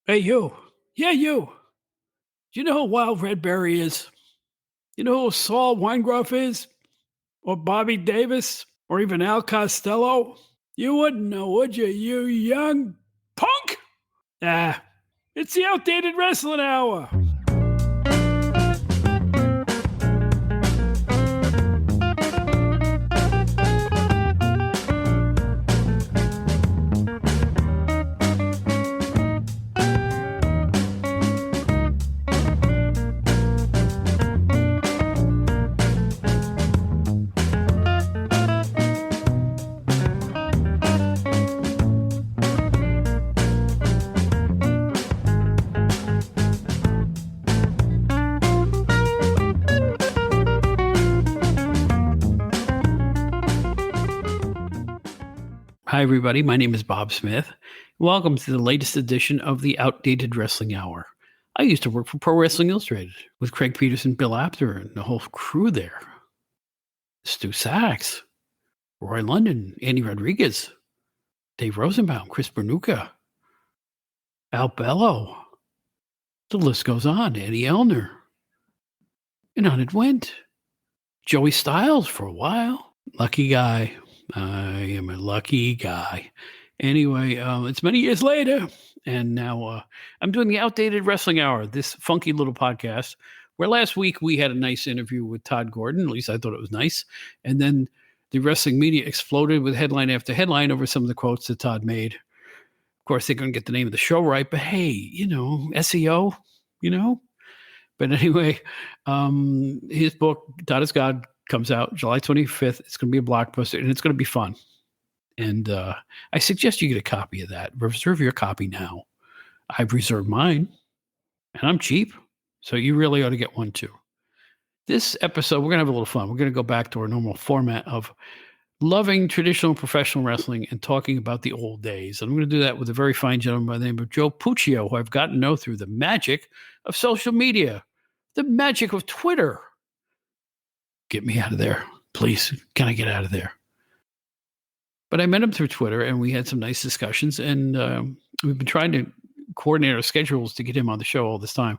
Hey, you. Yeah, you. Do you know who Wild Red Berry is? You know who Saul Weingroff is? Or Bobby Davis? Or even Al Costello? You wouldn't know, would you young punk? Ah, it's the Outdated Wrestling Hour. Hi, everybody. My name is Bob Smith. Welcome to the latest edition of the Outdated Wrestling Hour. I used to work for Pro Wrestling Illustrated with Craig Peterson, Bill Apter, and the whole crew there. Stu Sachs, Roy London, Andy Rodriguez, Dave Rosenbaum, Chris Bernucca, Al Bello. The list goes on. Eddie Elner. And on it went. Joey Styles for a while. Lucky guy. I am a lucky guy. Anyway, it's many years later, and now I'm doing the Outdated Wrestling Hour, this funky little podcast, where last week we had a nice interview with Todd Gordon. At least I thought it was nice. And then the wrestling media exploded with headline after headline over some of the quotes that Todd made. Of course, they couldn't get the name of the show right, but hey, SEO, But anyway, his book, Todd is God, comes out July 25th. It's going to be a blockbuster, and it's going to be fun. And I suggest you get a copy of that. Reserve your copy now. I've reserved mine, and I'm cheap, so you really ought to get one too. This episode, we're going to have a little fun. We're going to go back to our normal format of loving traditional professional wrestling and talking about the old days. And I'm going to do that with a very fine gentleman by the name of Joe Puccio, who I've gotten to know through the magic of social media, the magic of Twitter. Get me out of there, please. Can I get out of there? But I met him through Twitter, and we had some nice discussions, and we've been trying to coordinate our schedules to get him on the show all this time.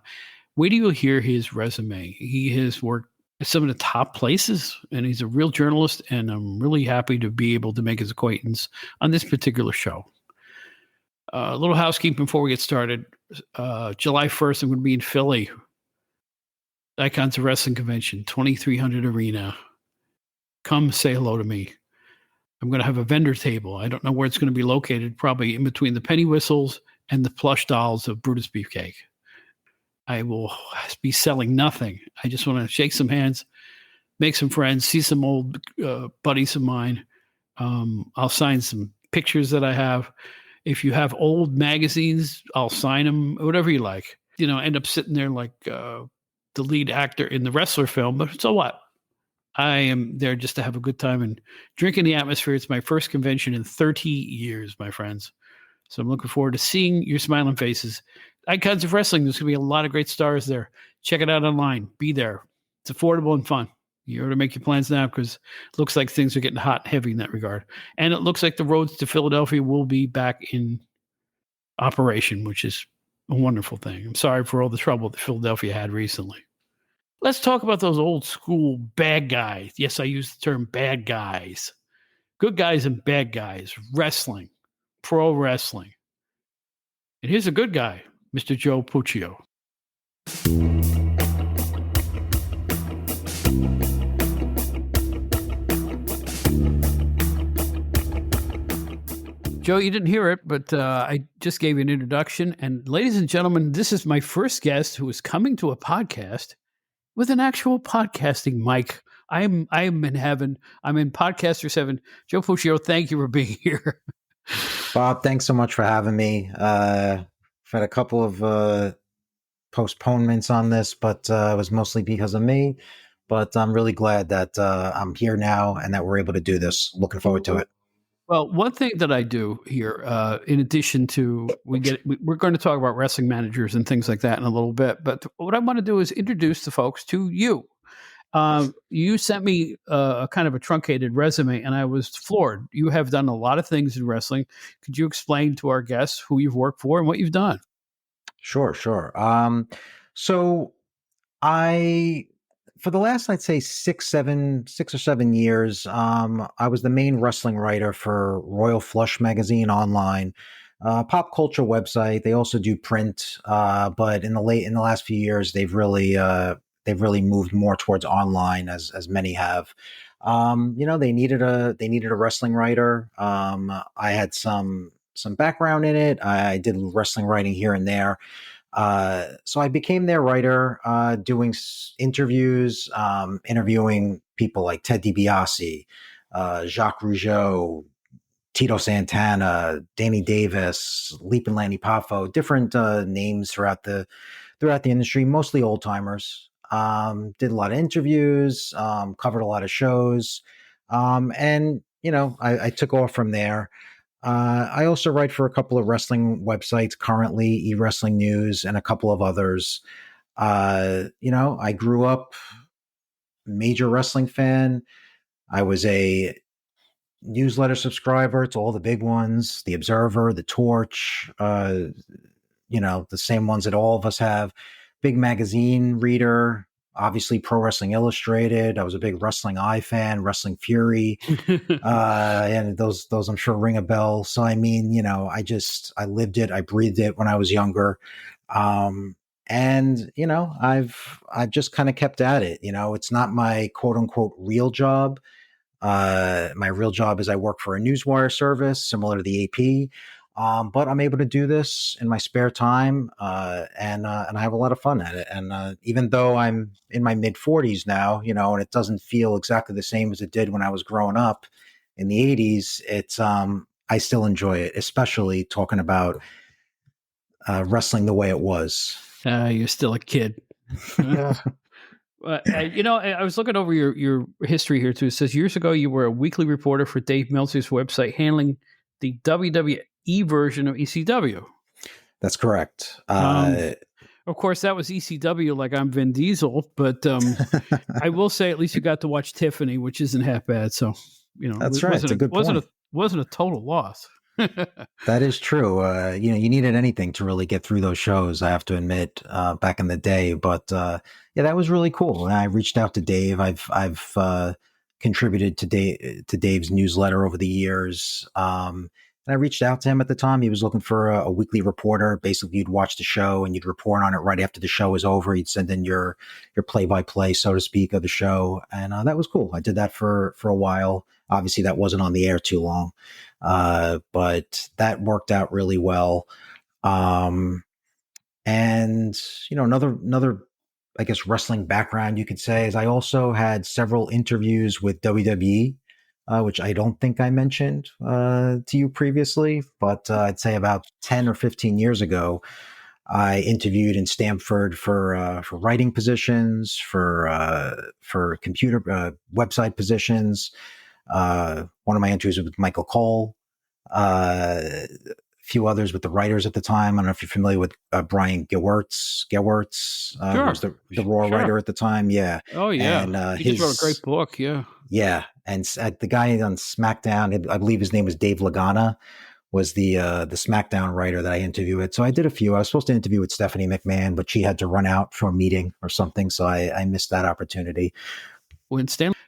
Wait till you hear his resume. He has worked at some of the top places, and he's a real journalist, and I'm really happy to be able to make his acquaintance on this particular show. A little housekeeping before we get started. July 1st, I'm going to be in Philly. Icons of Wrestling Convention, 2300 Arena. Come say hello to me. I'm going to have a vendor table. I don't know where it's going to be located, probably in between the penny whistles and the plush dolls of Brutus Beefcake. I will be selling nothing. I just want to shake some hands, make some friends, see some old buddies of mine. I'll sign some pictures that I have. If you have old magazines, I'll sign them, whatever you like. End up sitting there like the lead actor in the wrestler film, but so what? I am there just to have a good time and drink in the atmosphere. It's my first convention in 30 years, my friends. So I'm looking forward to seeing your smiling faces. Icons of Wrestling, there's going to be a lot of great stars there. Check it out online. Be there. It's affordable and fun. You ought to make your plans now because it looks like things are getting hot and heavy in that regard. And it looks like the roads to Philadelphia will be back in operation, which is a wonderful thing. I'm sorry for all the trouble that Philadelphia had recently. Let's talk about those old school bad guys. Yes, I use the term bad guys. Good guys and bad guys. Wrestling. Pro wrestling. And here's a good guy, Mr. Joe Puccio. Joe, you didn't hear it, but I just gave you an introduction. And ladies and gentlemen, this is my first guest who is coming to a podcast with an actual podcasting mic. I'm in heaven. I'm in Podcaster 7. Joe Puccio, thank you for being here. Bob, thanks so much for having me. I've had a couple of postponements on this, but it was mostly because of me. But I'm really glad that I'm here now and that we're able to do this. Looking forward to it. Well, one thing that I do here, in addition to we're going to talk about wrestling managers and things like that in a little bit. But what I want to do is introduce the folks to you. You sent me a kind of a truncated resume, and I was floored. You have done a lot of things in wrestling. Could you explain to our guests who you've worked for and what you've done? Sure, sure. So I, for the last, I'd say 6 or 7 years, I was the main wrestling writer for Royal Flush magazine online, pop culture website. They also do print, but in the last few years, they've really moved more towards online, as many have. They needed a wrestling writer. I had some background in it. I did wrestling writing here and there. So I became their writer, doing interviews, interviewing people like Ted DiBiase, Jacques Rougeau, Tito Santana, Danny Davis, Leap and Lanny Poffo, different names throughout the industry, mostly old timers. Did a lot of interviews, covered a lot of shows, and I took off from there. I also write for a couple of wrestling websites currently, eWrestlingNews, and a couple of others. I grew up major wrestling fan. I was a newsletter subscriber to all the big ones, The Observer, The Torch, the same ones that all of us have. Big magazine reader, obviously Pro Wrestling Illustrated. I was a big Wrestling Eye fan, Wrestling Fury, and those I'm sure ring a bell. So I mean, I lived it, I breathed it when I was younger, and I've just kind of kept at it. It's not my quote unquote real job. My real job is I work for a newswire service similar to the AP. But I'm able to do this in my spare time, and I have a lot of fun at it. And even though I'm in my mid 40s now, and it doesn't feel exactly the same as it did when I was growing up in the 80s, I still enjoy it, especially talking about wrestling the way it was. You're still a kid. I was looking over your history here too. It says years ago you were a weekly reporter for Dave Meltzer's website, handling the WWE version of ECW. That's correct. Of course, that was ECW, like I'm Vin Diesel, but I will say at least you got to watch Tiffany, which isn't half bad. So that's right. It's a good point. Wasn't a total loss. That is true. You needed anything to really get through those shows, I have to admit, back in the day. But yeah, that was really cool. And I reached out to Dave. I've contributed to Dave's newsletter over the years. And I reached out to him at the time. He was looking for a weekly reporter. Basically, you'd watch the show and you'd report on it right after the show was over. You'd send in your play-by-play, so to speak, of the show. And that was cool. I did that for a while. Obviously, that wasn't on the air too long. But that worked out really well. And another, I guess, wrestling background you could say is I also had several interviews with WWE, which I don't think I mentioned to you previously, but I'd say about 10 or 15 years ago, I interviewed in Stamford for writing positions, for computer website positions. One of my interviews was with Michael Cole. A few others with the writers at the time. I don't know if you're familiar with Brian Gewirtz. Gewirtz Sure. was the Raw writer at the time. Yeah. Oh yeah. And, he just wrote a great book. Yeah. Yeah, and the guy on SmackDown, I believe his name was Dave Lagana, was the SmackDown writer that I interviewed with. So I did a few. I was supposed to interview with Stephanie McMahon, but she had to run out for a meeting or something, so I missed that opportunity.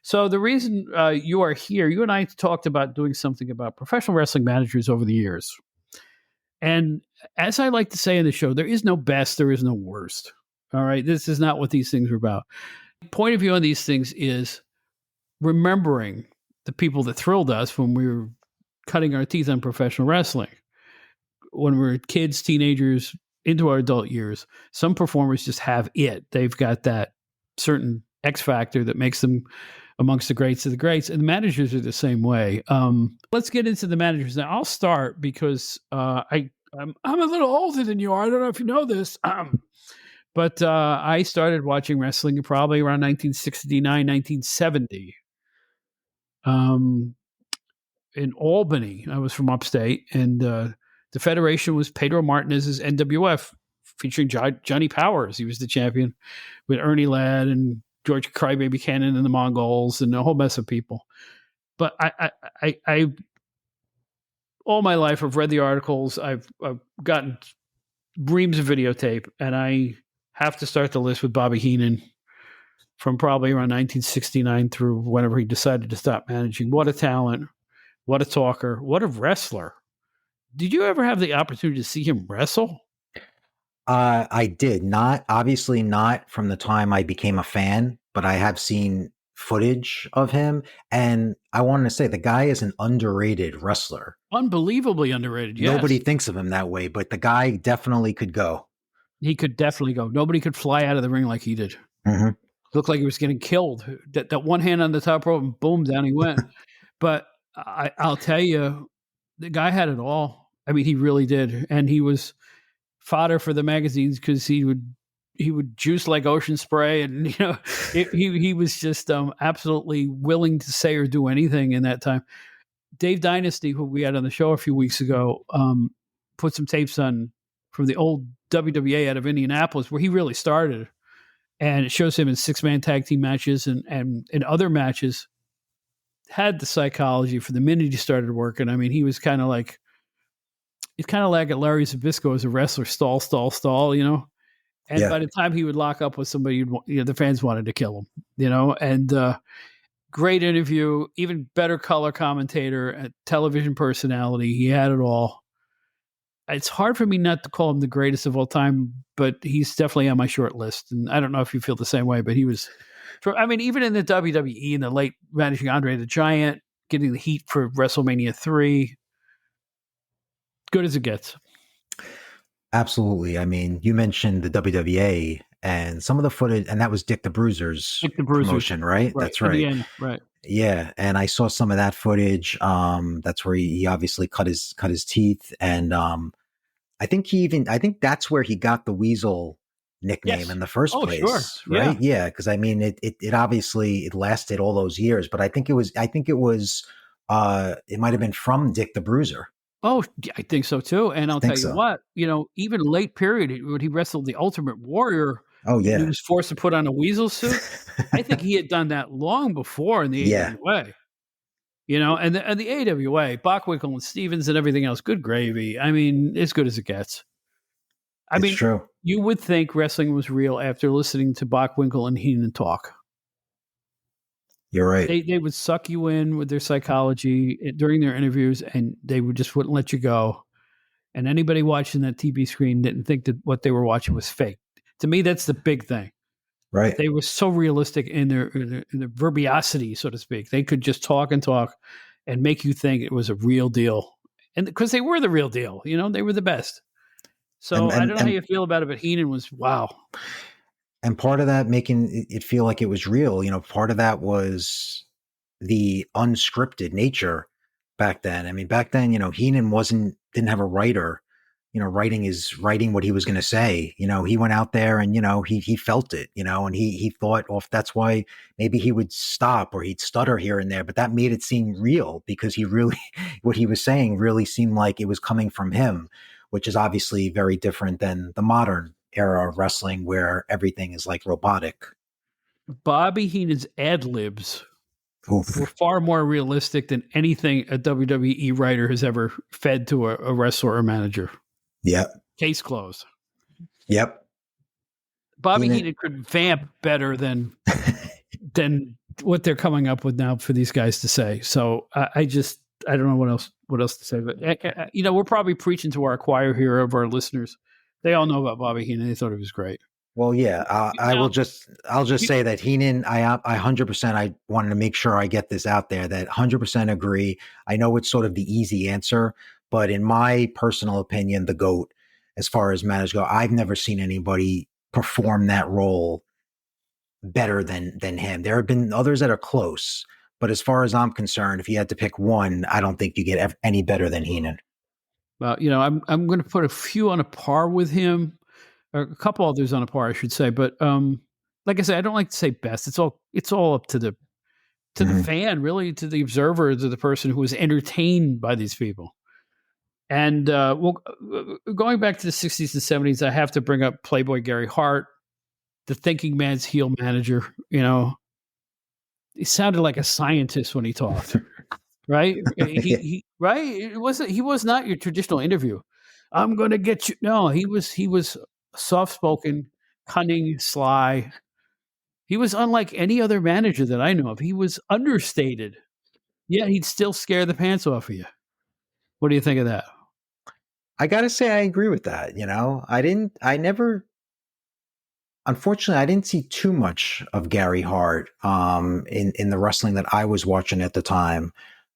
So the reason you are here, you and I talked about doing something about professional wrestling managers over the years. And as I like to say in the show, there is no best, there is no worst. All right. This is not what these things are about. Point of view on these things is remembering the people that thrilled us when we were cutting our teeth on professional wrestling. When we were kids, teenagers, into our adult years, some performers just have it. They've got that certain X factor that makes them amongst the greats of the greats. And the managers are the same way. Let's get into the managers now. I'll start because I'm a little older than you are. I don't know if you know this. But I started watching wrestling probably around 1969, 1970. In Albany, I was from upstate, and the federation was Pedro Martinez's NWF, featuring Johnny Powers. He was the champion with Ernie Ladd and George Crybaby Cannon and the Mongols and a whole mess of people. But I all my life I've read the articles. I've gotten reams of videotape, and I have to start the list with Bobby Heenan from probably around 1969 through whenever he decided to stop managing. What a talent. What a talker. What a wrestler. Did you ever have the opportunity to see him wrestle? I did not, obviously not from the time I became a fan, but I have seen footage of him. And I wanted to say the guy is an underrated wrestler. Unbelievably underrated. Yes. Nobody thinks of him that way, but the guy definitely could go. He could definitely go. Nobody could fly out of the ring like he did. Mm-hmm. Looked like he was getting killed. That one hand on the top rope and boom, down he went. But I'll tell you, the guy had it all. I mean, he really did. And he was fodder for the magazines because he would juice like ocean spray. And, he was just absolutely willing to say or do anything in that time. Dave Dynasty, who we had on the show a few weeks ago, put some tapes on from the old WWA out of Indianapolis where he really started. And it shows him in 6-man tag team matches and in other matches, had the psychology for the minute he started working. I mean, he was kind of like, it's kind of like Larry Zbyszko as a wrestler, stall. And by the time he would lock up with somebody, the fans wanted to kill him, and great interview, even better color commentator, a television personality. He had it all. It's hard for me not to call him the greatest of all time, but he's definitely on my short list. And I don't know if you feel the same way, but he was, I mean, even in the WWE in the late managing Andre the Giant, getting the heat for WrestleMania 3, good as it gets. Absolutely. I mean, you mentioned the WWA and some of the footage, and that was Dick the Bruiser's promotion, right? That's right. Indiana, right. Yeah, and I saw some of that footage. That's where he obviously cut his teeth, and I think that's where he got the Weasel nickname in the first place, sure. right? Yeah, because I mean, it obviously it lasted all those years, but I think it was it might have been from Dick the Bruiser. Oh, I think so too. And I'll tell you what, even late period when he wrestled the Ultimate Warrior. Oh yeah, he was forced to put on a weasel suit. I think he had done that long before in the AWA. And the AWA, Bockwinkel and Stevens and everything else, good gravy. I mean, as good as it gets. It's true. You would think wrestling was real after listening to Bockwinkel and Heenan talk. You're right. They would suck you in with their psychology during their interviews, and they just wouldn't let you go. And anybody watching that TV screen didn't think that what they were watching was fake. To me, that's the big thing. Right. They were so realistic in their verbiosity, so to speak. They could just talk and make you think it was a real deal. And because they were the real deal, they were the best. So I don't know how you feel about it, but Heenan was wow. And part of that making it feel like it was real, part of that was the unscripted nature back then. I mean, back then, Heenan didn't have a writer, writing what he was going to say. He went out there and, he felt it, and he thought, that's why maybe he would stop or he'd stutter here and there, but that made it seem real because he really, what he was saying really seemed like it was coming from him, which is obviously very different than the modern era of wrestling where everything is like robotic. Bobby Heenan's ad-libs were far more realistic than anything a WWE writer has ever fed to a wrestler or manager. Yep. Case closed. Yep. Bobby Heenan could vamp better than what they're coming up with now for these guys to say. So I don't know what else to say, but we're probably preaching to our choir here of our listeners. They all know about Bobby Heenan. They thought he was great. Well, yeah, I'll just say that Heenan, I 100%, I wanted to make sure I get this out there that 100% agree. I know it's sort of the easy answer, but in my personal opinion, the GOAT, as far as managers go, I've never seen anybody perform that role better than him. There have been others that are close, but as far as I'm concerned, if you had to pick one, I don't think you get any better than Heenan. Well, I'm going to put a few on a par with him, or a couple others on a par, I should say. But like I said, I don't like to say best. It's all up to the fan, really, to the observer, to the person who is entertained by these people. And going back to the 60s and 70s, I have to bring up Playboy Gary Hart, the thinking man's heel manager. He sounded like a scientist when he talked. Right? He was not your traditional interview. I'm going to get you. No, he was soft spoken, cunning, sly. He was unlike any other manager that I know of. He was understated. Yet he'd still scare the pants off of you. What do you think of that? I gotta say, I agree with that. Unfortunately, I didn't see too much of Gary Hart in the wrestling that I was watching at the time.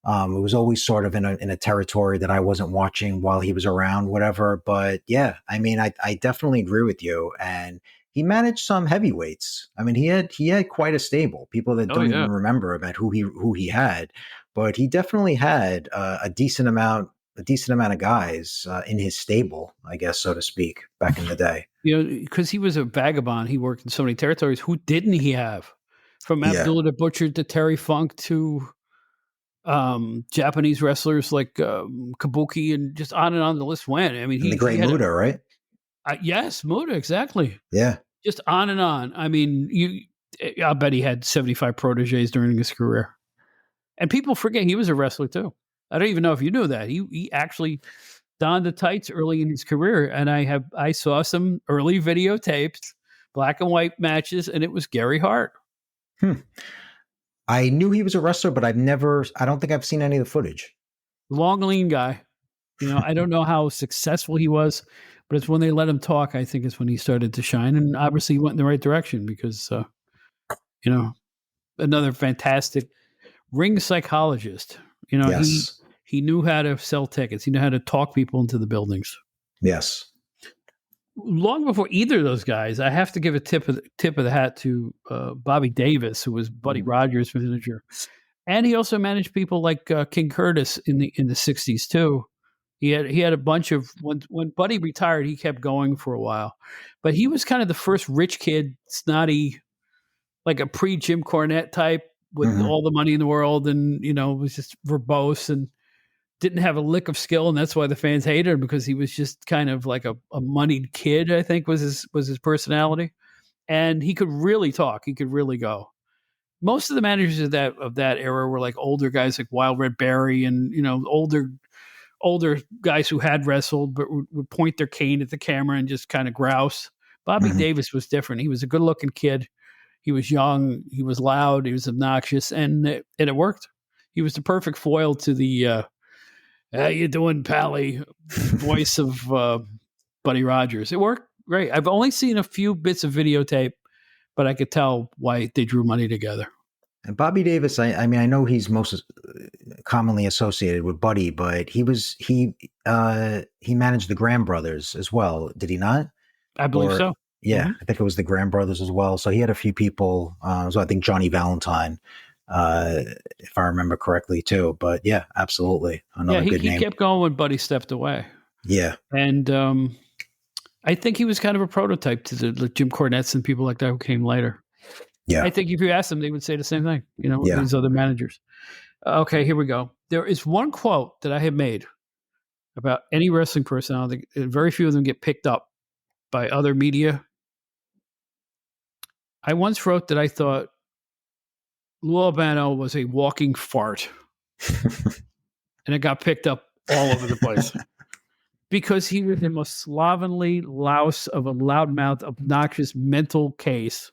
It was always sort of in a territory that I wasn't watching while he was around, whatever. But yeah, I mean, I definitely agree with you. And he managed some heavyweights. I mean, he had quite a stable. People that Oh don't yeah. even remember about who he had, but he definitely had a decent amount of guys in his stable, I guess, so to speak, back in the day. Because he was a vagabond. He worked in so many territories. Who didn't he have? From Yeah, Abdullah the Butcher to Terry Funk to Japanese wrestlers like Kabuki, and just on and on the list went. I mean, and the he Great had Muda, right? yes, Muda, exactly. Yeah. Just on and on. I mean, I bet he had 75 proteges during his career. And people forget he was a wrestler too. I don't even know if you knew that. He actually donned the tights early in his career, and I saw some early videotapes, black and white matches, and it was Gary Hart. Hmm. I knew he was a wrestler, but I don't think I've seen any of the footage. Long, lean guy. I don't know how successful he was, but it's when they let him talk, I think, is when he started to shine. And obviously, he went in the right direction because, another fantastic ring psychologist. He Yes. he knew how to sell tickets. He knew how to talk people into the buildings. Yes. Long before either of those guys, I have to give a tip of the hat to Bobby Davis, who was Buddy Rogers' manager, and he also managed people like King Curtis in the '60s too. He had a bunch of when Buddy retired, he kept going for a while, but he was kind of the first rich kid, snotty, like a pre Jim Cornette type with Hmm. all the money in the world, and was just verbose and didn't have a lick of skill, and that's why the fans hated him because he was just kind of like a moneyed kid. I think was his personality, and he could really talk. He could really go. Most of the managers of that era were like older guys like Wild Red Barry and older guys who had wrestled but would point their cane at the camera and just kind of grouse. Bobby Hmm. Davis was different. He was a good looking kid. He was young. He was loud. He was obnoxious, and it worked. He was the perfect foil to the "How you doing, Pally?" voice of Buddy Rogers. It worked great. I've only seen a few bits of videotape, but I could tell why they drew money together. And Bobby Davis, I mean, I know he's most commonly associated with Buddy, but he managed the Graham brothers as well, did he not? I believe Or so. yeah, Hmm. I think it was the Graham brothers as well. So he had a few people. So I think Johnny Valentine, uh, if I remember correctly, too. But yeah, absolutely, Yeah, another he, good he name. kept going when Buddy stepped away. Yeah, And I think he was kind of a prototype to the Jim Cornettes and people like that who came later. yeah, I think if you asked them, they would say the same thing, yeah. these other managers. Okay, here we go. There is one quote that I have made about any wrestling personality. Very few of them get picked up by other media. I once wrote that I thought Lou Albano was a walking fart, and it got picked up all over the place because he was the most slovenly louse of a loudmouth, obnoxious mental case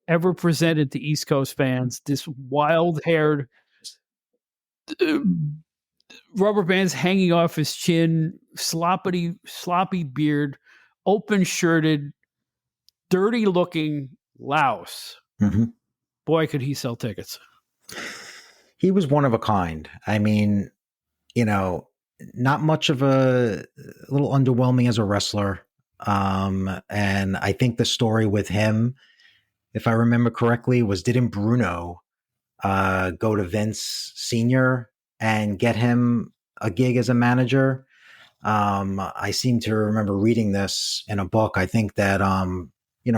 ever presented to East Coast fans. This wild-haired, uh, rubber bands hanging off his chin, sloppy beard, open-shirted, dirty-looking louse. Hmm. Boy, could he sell tickets. He was one of a kind. I mean, you know, not much of a little underwhelming as a wrestler. And I think the story with him, if I remember correctly, was didn't Bruno go to Vince Sr. and get him a gig as a manager? I seem to remember reading this in a book. I think that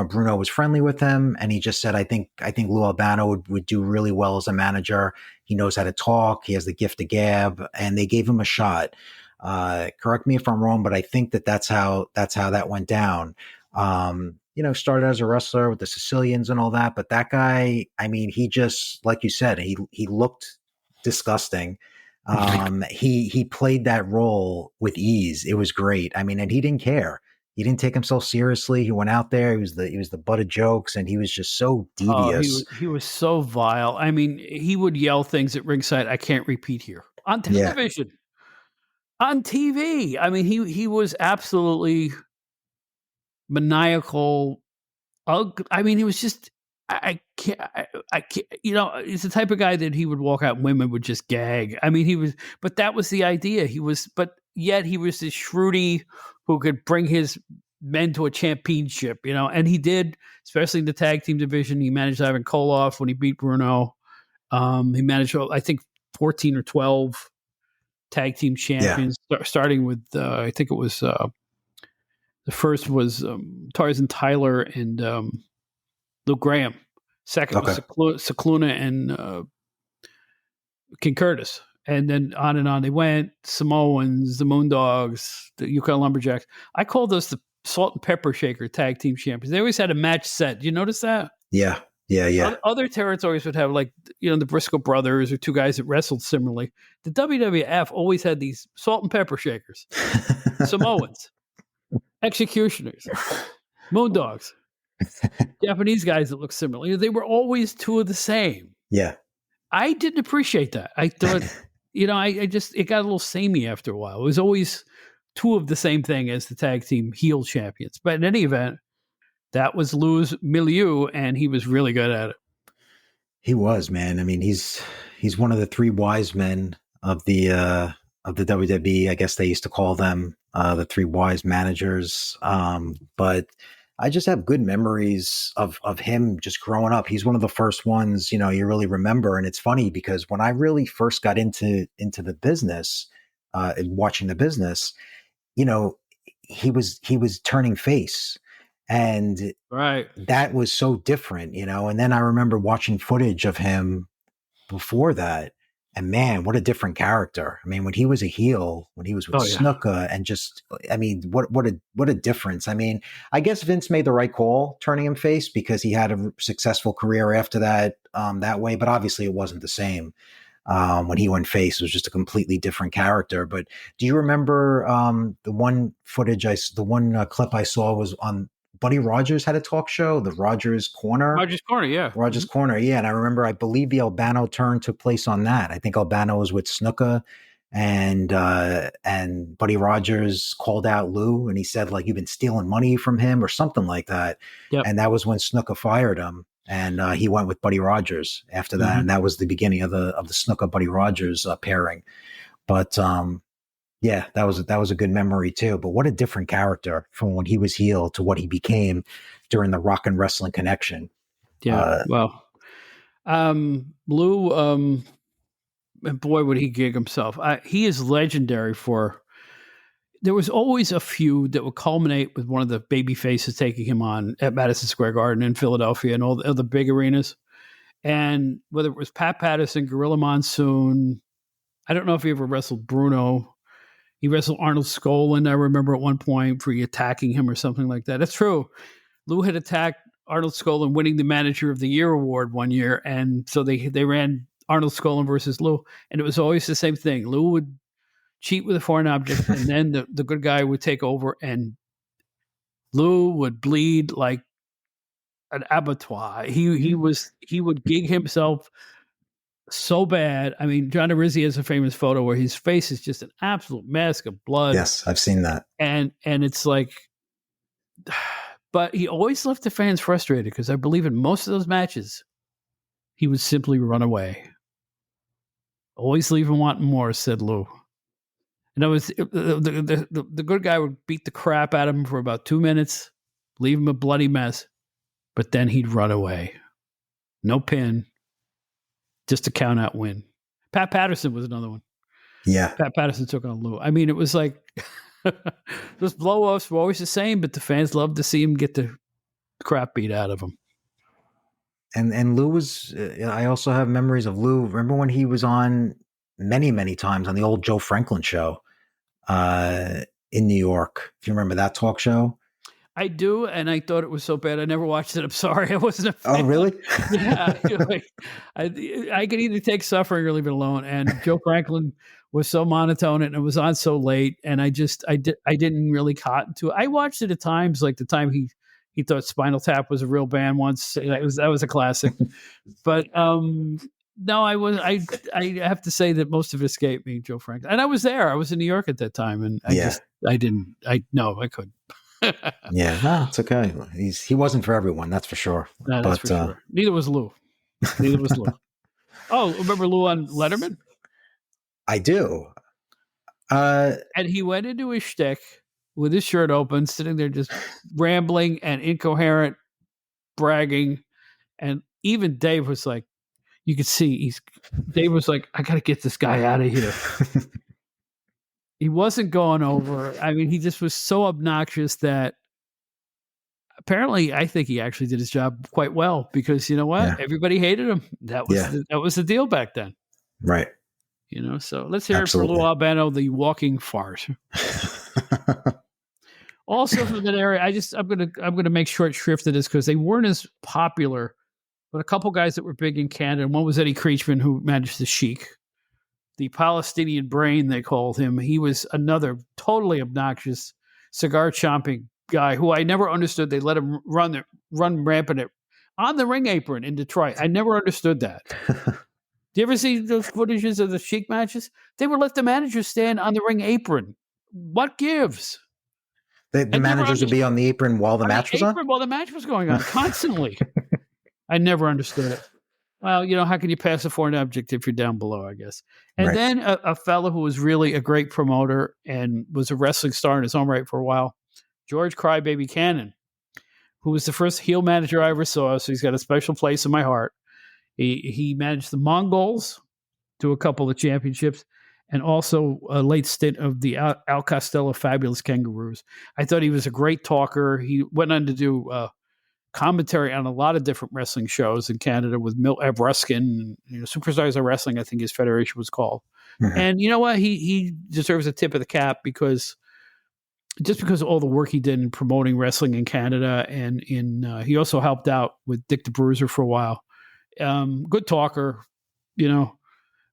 Bruno was friendly with him, and he just said, "I think Lou Albano would do really well as a manager. He knows how to talk. He has the gift of gab," and they gave him a shot. Correct me if I'm wrong, but I think that's how that went down. Started as a wrestler with the Sicilians and all that, but that guy, I mean, he just, like you said, he looked disgusting. He played that role with ease. It was great. I mean, and he didn't care. He didn't take himself seriously. He went out there. He was the butt of jokes, and he was just so Oh, devious. he was so vile. I mean, he would yell things at ringside I can't repeat here on Yeah, television, on TV. I mean, he was absolutely maniacal. I mean, he was just I can't I can't. You know, he's the type of guy that he would walk out and women would just gag. I mean, he was, but that was the idea. He was, but yet he was this shrewdy who could bring his men to a championship. You know, and he did, especially in the tag team division. He managed Ivan Koloff when he beat Bruno. He managed, I think, 14 or 12 tag team yeah, champions, starting with I think it was the first was Tarzan Tyler and Luke Graham. Second okay, was Cicluna and King Curtis. And then on they went. Samoans, the Moondogs, the Yukon Lumberjacks. I call those the Salt and Pepper Shaker tag team champions. They always had a match set. You notice that? yeah, yeah, yeah. Other territories would have, like, you know, the Briscoe brothers or two guys that wrestled similarly. The WWF always had these Salt and Pepper Shakers, Samoans, Executioners, Moondogs, Japanese guys that look similar. You know, they were always two of the same. Yeah. I didn't appreciate that. I thought, you know, I just, it got a little samey after a while. It was always two of the same thing as the tag team heel champions. But in any event, that was Lou's milieu, and he was really good at it. He was, man. I mean, he's one of the three wise men of the WWE. I guess they used to call them the three wise managers. But I just have good memories of him just growing up. He's one of the first ones, you know, you really remember. And it's funny because when I really first got into the business, and watching the business, you know, he was turning face. And Right. that was so different, you know. And then I remember watching footage of him before that, and man, what a different character. I mean, when he was a heel, when he was with Snuka, and just, I mean, what a difference. I mean, I guess Vince made the right call turning him face because he had a successful career after that, that way. But obviously, it wasn't the same. When he went face, it was just a completely different character. But do you remember the one clip I saw was on Buddy Rogers had a talk show, the Rogers Corner. Rogers Corner, yeah. Rogers Corner, yeah. And I remember, I believe the Albano turn took place on that. I think Albano was with Snuka, and Buddy Rogers called out Lou, and he said, like, you've been stealing money from him or something like that. Yep. And that was when Snuka fired him, and he went with Buddy Rogers after that. Mm-hmm. And that was the beginning of the Snuka Buddy Rogers pairing. But yeah, that was a good memory too. But what a different character from when he was heel to what he became during the Rock and Wrestling Connection. Yeah, well, Lou, and boy, would he gig himself. He is legendary for. There was always a feud that would culminate with one of the baby faces taking him on at Madison Square Garden in Philadelphia and all the other big arenas. And whether it was Pat Patterson, Gorilla Monsoon, I don't know if he ever wrestled Bruno. He wrestled Arnold Skaaland, I remember, at one point, for attacking him or something like that. That's true. Lou had attacked Arnold Skaaland, winning the Manager of the Year award one year, and so they ran Arnold Skaaland versus Lou, and it was always the same thing. Lou would cheat with a foreign object, and then the good guy would take over, and Lou would bleed like an abattoir. He would gig himself so bad. I mean, John Rizzi has a famous photo where his face is just an absolute mask of blood. Yes, I've seen that. And it's like, but he always left the fans frustrated because I believe in most of those matches, he would simply run away. Always leaving wanting more, said Lou. And it was the good guy would beat the crap out of him for about 2 minutes, leave him a bloody mess, but then he'd run away. No pin. Just a count out win. Pat Patterson was another one. Yeah. Pat Patterson took on Lou. I mean, it was like those blow-offs were always the same, but the fans loved to see him get the crap beat out of him. And Lou was, I also have memories of Lou. Remember when he was on many, many times on the old Joe Franklin show in New York? If you remember that talk show? I do, and I thought it was so bad I never watched it. I'm sorry, I wasn't a Oh, fan. really? Yeah, like, I could either take suffering or leave it alone. And Joe Franklin was so monotone, and it was on so late, and I didn't really cotton to it. I watched it at times, like the time he thought Spinal Tap was a real band once. That was a classic. But no, I have to say that most of it escaped me, Joe Franklin, and I was there. I was in New York at that time, and I couldn't. Yeah, no, it's okay. He wasn't for everyone, that's for sure. No, that's for sure. Neither was Lou. Neither was Lou. Oh, remember Lou on Letterman? I do. And he went into his shtick with his shirt open, sitting there just rambling and incoherent, bragging. And even Dave was like, you could see Dave was like, I got to get this guy out of here. He wasn't going over. I mean, he just was so obnoxious that apparently I think he actually did his job quite well, because you know what? Yeah. Everybody hated him. That was the deal back then. Right. You know, so let's hear it for Lou Albano, the walking fart. Also from that area, I'm gonna make short shrift of this because they weren't as popular, but a couple guys that were big in Canada. One was Eddie Creechman, who managed the Sheik, the Palestinian brain they called him. He was another totally obnoxious cigar chomping guy who I never understood. They let him run rampant on the ring apron in Detroit. I never understood that. Do you ever see those footages of the Sheik matches? They would let the managers stand on the ring apron. What gives? The managers would be on the apron while the match was on? While the match was going on, constantly. I never understood it. Well, you know, how can you pass a foreign object if you're down below, I guess? And then a fellow who was really a great promoter and was a wrestling star in his own right for a while, George Crybaby Cannon, who was the first heel manager I ever saw, so he's got a special place in my heart. He managed the Mongols to a couple of championships, and also a late stint of the Al Costello Fabulous Kangaroos. I thought he was a great talker. He went on to do commentary on a lot of different wrestling shows in Canada with Milt Ruskin, Superstars of Wrestling, I think his federation was called. Mm-hmm. And you know what? He deserves a tip of the cap because of all the work he did in promoting wrestling in Canada, and he also helped out with Dick the Bruiser for a while. Good talker,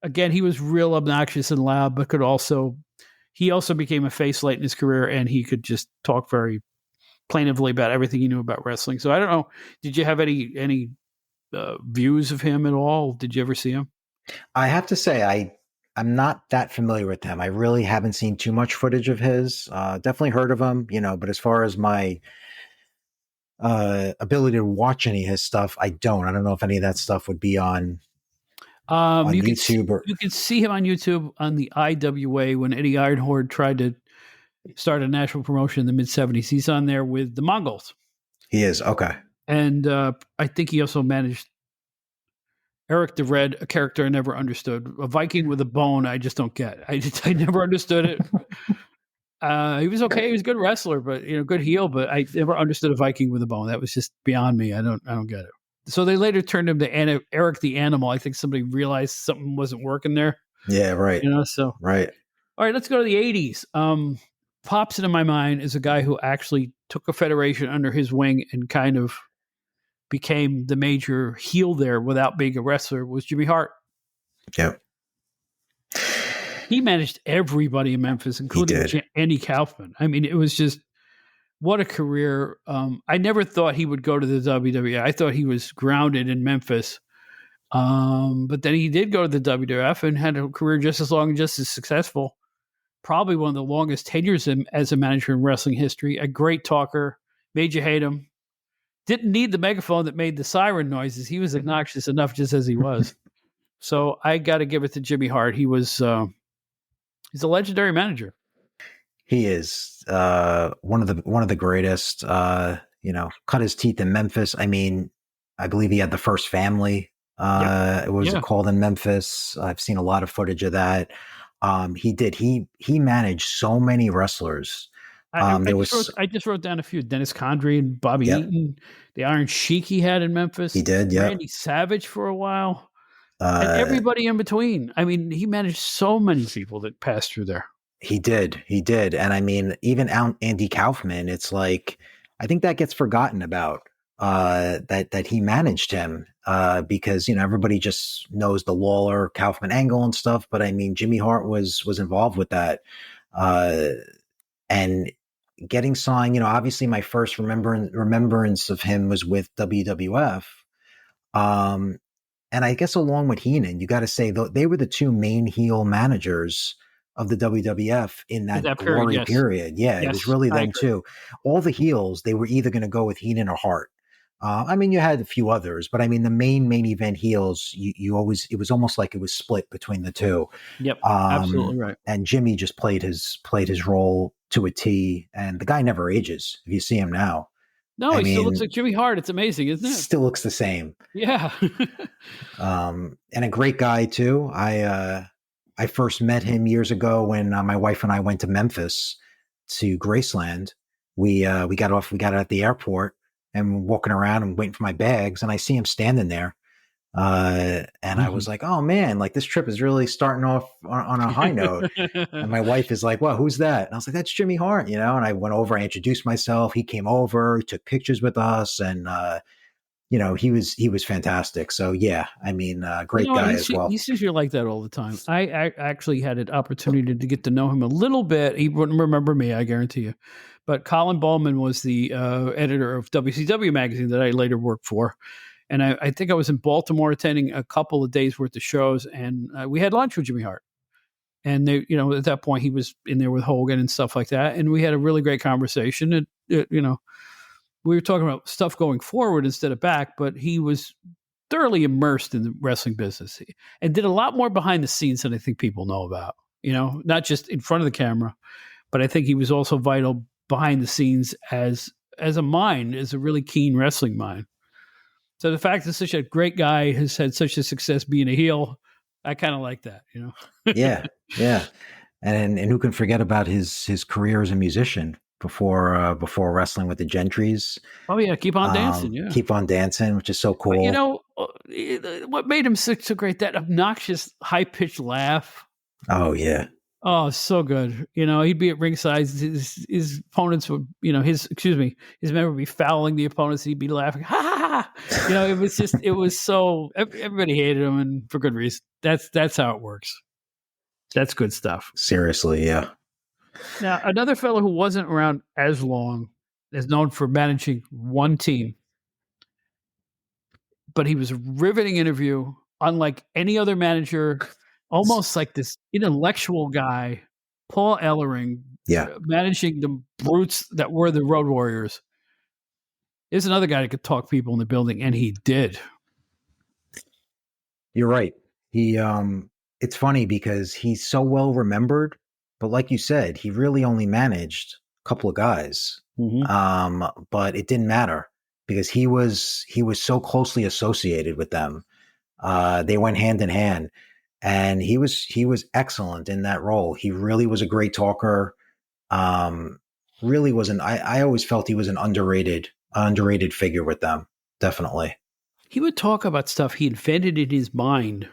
Again, he was real obnoxious and loud, but he also became a face late in his career, and he could just talk very plaintively about everything he knew about wrestling. So I don't know. Did you have any views of him at all? Did you ever see him? I have to say, I'm not that familiar with him. I really haven't seen too much footage of his. Definitely heard of him, but as far as my ability to watch any of his stuff, I don't know if any of that stuff would be on YouTube. You can see him on YouTube on the IWA when Eddie Ironhorde tried to start a national promotion in the mid-'70s. He's on there with the Mongols. He is, okay. And I think he also managed Eric the Red, a character I never understood. A Viking with a bone, I just don't get. I never understood it. He was okay. He was a good wrestler, but good heel. But I never understood a Viking with a bone. That was just beyond me. I don't get it. So they later turned him to Eric the Animal. I think somebody realized something wasn't working there. Yeah, right. So right. All right, let's go to the 80s. Pops into my mind is a guy who actually took a federation under his wing and kind of became the major heel there without being a wrestler, was Jimmy Hart. Yep. He managed everybody in Memphis, including Andy Kaufman. I mean, it was just, what a career. I never thought he would go to the WWE. I thought he was grounded in Memphis. But then he did go to the WWF and had a career just as long and just as successful. Probably one of the longest tenures as a manager in wrestling history. A great talker, made you hate him. Didn't need the megaphone that made the siren noises. He was obnoxious enough just as he was. So I got to give it to Jimmy Hart. He was he's a legendary manager. He is one of the greatest. Cut his teeth in Memphis. I mean, I believe he had the first family. It was called in Memphis. I've seen a lot of footage of that. He did. He managed so many wrestlers. I just wrote down a few: Dennis Condrey and Bobby Eaton, the Iron Sheik he had in Memphis. He did. Yeah. Randy Savage for a while, and everybody in between. I mean, he managed so many people that passed through there. He did. And I mean, even Andy Kaufman, it's like, I think that gets forgotten about, that he managed him, because, everybody just knows the Lawler Kaufman angle and stuff. But I mean, Jimmy Hart was involved with that. And getting signed, obviously my first remembrance of him was with WWF. And I guess along with Heenan, you got to say they were the two main heel managers of the WWF in that glory period. Yeah, yes, it was really them too. All the heels, they were either going to go with Heenan or Hart. I mean, you had a few others, but I mean, the main event heels, it was almost like it was split between the two. Yep, absolutely right. And Jimmy just played his role to a T, and the guy never ages. If you see him now, no, he still looks like Jimmy Hart. It's amazing, isn't it? Still looks the same. Yeah. And a great guy too. I first met him years ago when my wife and I went to Memphis to Graceland. We got at the airport and walking around and waiting for my bags, and I see him standing there. And I was like, oh man, like this trip is really starting off on a high note. And my wife is like, well, who's that? And I was like, that's Jimmy Hart, And I went over, I introduced myself. He came over, he took pictures with us, and he was fantastic. So yeah, I mean, great guy as well. He seems you're like that all the time. I actually had an opportunity to get to know him a little bit. He wouldn't remember me, I guarantee you. But Colin Bowman was the editor of WCW magazine that I later worked for. And I think I was in Baltimore attending a couple of days worth of shows, and we had lunch with Jimmy Hart. And they, at that point he was in there with Hogan and stuff like that. And we had a really great conversation. We were talking about stuff going forward instead of back, but he was thoroughly immersed in the wrestling business and did a lot more behind the scenes than I think people know about, not just in front of the camera, but I think he was also vital behind the scenes as a mind, as a really keen wrestling mind. So the fact that such a great guy has had such a success being a heel, I kind of like that, Yeah. And who can forget about his career as a musician before wrestling with the Gentrys? Oh yeah, Keep on Dancing. Yeah, Keep on Dancing, which is so cool. But, what made him so great? That obnoxious, high pitched laugh. Oh yeah. Oh, so good. He'd be at ringside. His opponents would, his men would be fouling the opponents. He'd be laughing. Ha ha ha. It was so, everybody hated him, and for good reason. That's how it works. That's good stuff. Seriously. Yeah. Now, another fellow who wasn't around as long is known for managing one team, but he was a riveting interview, unlike any other manager. Almost like this intellectual guy, Paul Ellering, managing the brutes that were the Road Warriors. There's another guy that could talk people in the building, and he did. You're right. He, it's funny because he's so well remembered, but like you said, he really only managed a couple of guys. Mm-hmm. But it didn't matter because he was so closely associated with them. They went hand in hand. And he was excellent in that role. He really was a great talker. Really I always felt he was an underrated figure with them. Definitely. He would talk about stuff he invented in his mind.